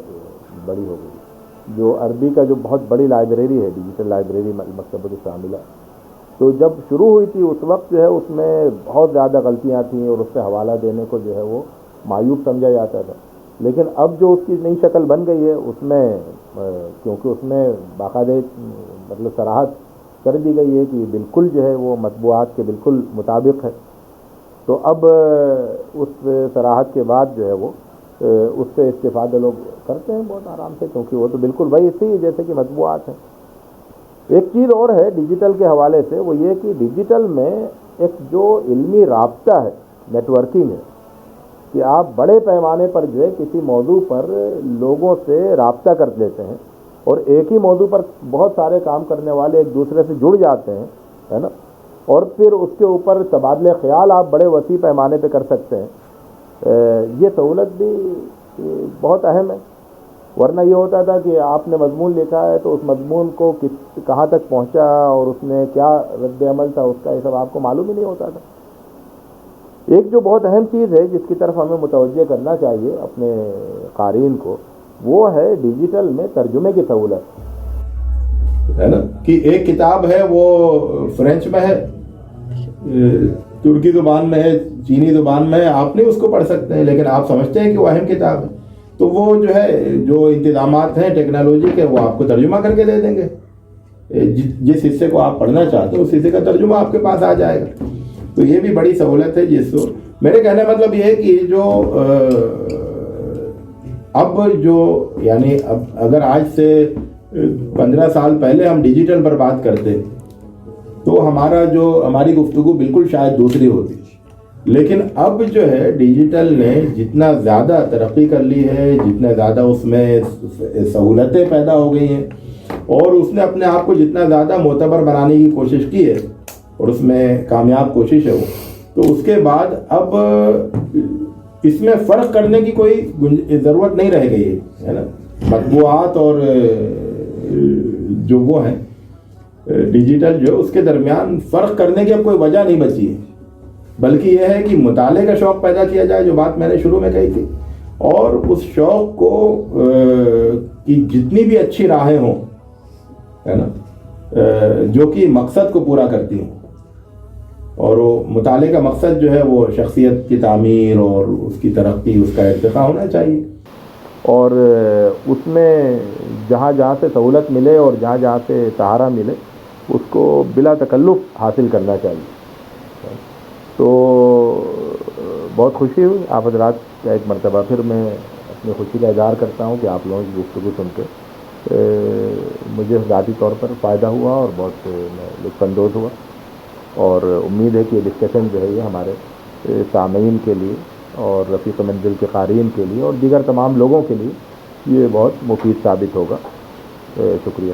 بڑی ہو گئی. جو عربی کا جو بہت بڑی لائبریری ہے، ڈیجیٹل لائبریری مکتبۃ الشاملہ، تو جب شروع ہوئی تھی اس وقت جو ہے اس میں بہت زیادہ غلطیاں تھیں اور اس سے حوالہ دینے کو جو ہے وہ معیوب سمجھا جاتا تھا. لیکن اب جو اس کی نئی شکل بن گئی ہے اس میں کیونکہ اس میں باقاعدہ مطلب صراحت کر دی گئی ہے کہ بالکل جو ہے وہ مطبوعات کے بالکل مطابق ہے، تو اب اس صراحت کے بعد جو ہے وہ اس سے استفادہ لوگ کرتے ہیں بہت آرام سے، کیونکہ وہ تو بالکل وہی اسی ہے جیسے کہ مطبوعات ہیں. ایک چیز اور ہے ڈیجیٹل کے حوالے سے، وہ یہ کہ ڈیجیٹل میں ایک جو علمی رابطہ ہے، نیٹ ورکنگ ہے، کہ آپ بڑے پیمانے پر جو ہے کسی موضوع پر لوگوں سے رابطہ کر لیتے ہیں اور ایک ہی موضوع پر بہت سارے کام کرنے والے ایک دوسرے سے جڑ جاتے ہیں، ہے نا، اور پھر اس کے اوپر تبادلہ خیال آپ بڑے وسیع پیمانے پہ کر سکتے ہیں. یہ سہولت بھی بہت اہم ہے. ورنہ یہ ہوتا تھا کہ آپ نے مضمون لکھا ہے تو اس مضمون کو کہاں تک پہنچا اور اس میں کیا رد عمل تھا اس کا، یہ سب آپ کو معلوم ہی نہیں ہوتا تھا. ایک جو بہت اہم چیز ہے جس کی طرف ہمیں متوجہ کرنا چاہیے اپنے قارئین کو، وہ ہے ڈیجیٹل میں ترجمے کی سہولت، ہے نا. کہ ایک کتاب ہے وہ فرینچ میں ہے، ترکی زبان میں ہے، چینی زبان میں ہے، آپ نہیں اس کو پڑھ سکتے ہیں لیکن آپ سمجھتے ہیں کہ وہ اہم کتاب ہے، تو وہ جو ہے جو انتظامات ہیں ٹیکنالوجی کے وہ آپ کو ترجمہ کر کے دے دیں گے. جس حصے کو آپ پڑھنا چاہتے ہیں اس حصے کا ترجمہ آپ کے پاس آ جائے گا. تو یہ بھی بڑی سہولت ہے. جس کو میرے کہنے کا مطلب یہ ہے کہ جو اب جو یعنی اب اگر آج سے 15 سال پہلے ہم ڈیجیٹل پر بات کرتے تو ہماری گفتگو بالکل شاید دوسری ہوتی. لیکن اب جو ہے ڈیجیٹل نے جتنا زیادہ ترقی کر لی ہے، جتنا زیادہ اس میں سہولتیں پیدا ہو گئی ہیں، اور اس نے اپنے آپ کو جتنا زیادہ معتبر بنانے کی کوشش کی ہے اور اس میں کامیاب کوشش ہے وہ، تو اس کے بعد اب اس میں فرق کرنے کی کوئی ضرورت نہیں رہ گئی ہے نا. مطبوعات اور جو وہ ہیں ڈیجیٹل جو اس کے درمیان فرق کرنے کی اب کوئی وجہ نہیں بچی ہے، بلکہ یہ ہے کہ مطالعے کا شوق پیدا کیا جائے، جو بات میں نے شروع میں کہی تھی، اور اس شوق کو کی جتنی بھی اچھی راہیں ہوں، ہے نا، جو کہ مقصد کو پورا کرتی ہوں، اور وہ مطالعے کا مقصد جو ہے وہ شخصیت کی تعمیر اور اس کی ترقی، اس کا ارتقاء ہونا چاہیے. اور اس میں جہاں جہاں سے سہولت ملے اور جہاں جہاں سے سہارا ملے اس کو بلا تکلف حاصل کرنا چاہیے. تو بہت خوشی ہوئی آپ حضرات کا ایک مرتبہ پھر میں اپنی خوشی کا اظہار کرتا ہوں کہ آپ لوگوں کی گفتگو سن کے مجھے ذاتی طور پر فائدہ ہوا اور بہت لطف اندوز ہوا، اور امید ہے کہ یہ ڈسکشن جو ہے یہ ہمارے سامعین کے لیے اور رفیق منزل کے قارئین کے لیے اور دیگر تمام لوگوں کے لیے یہ بہت مفید ثابت ہوگا. شکریہ.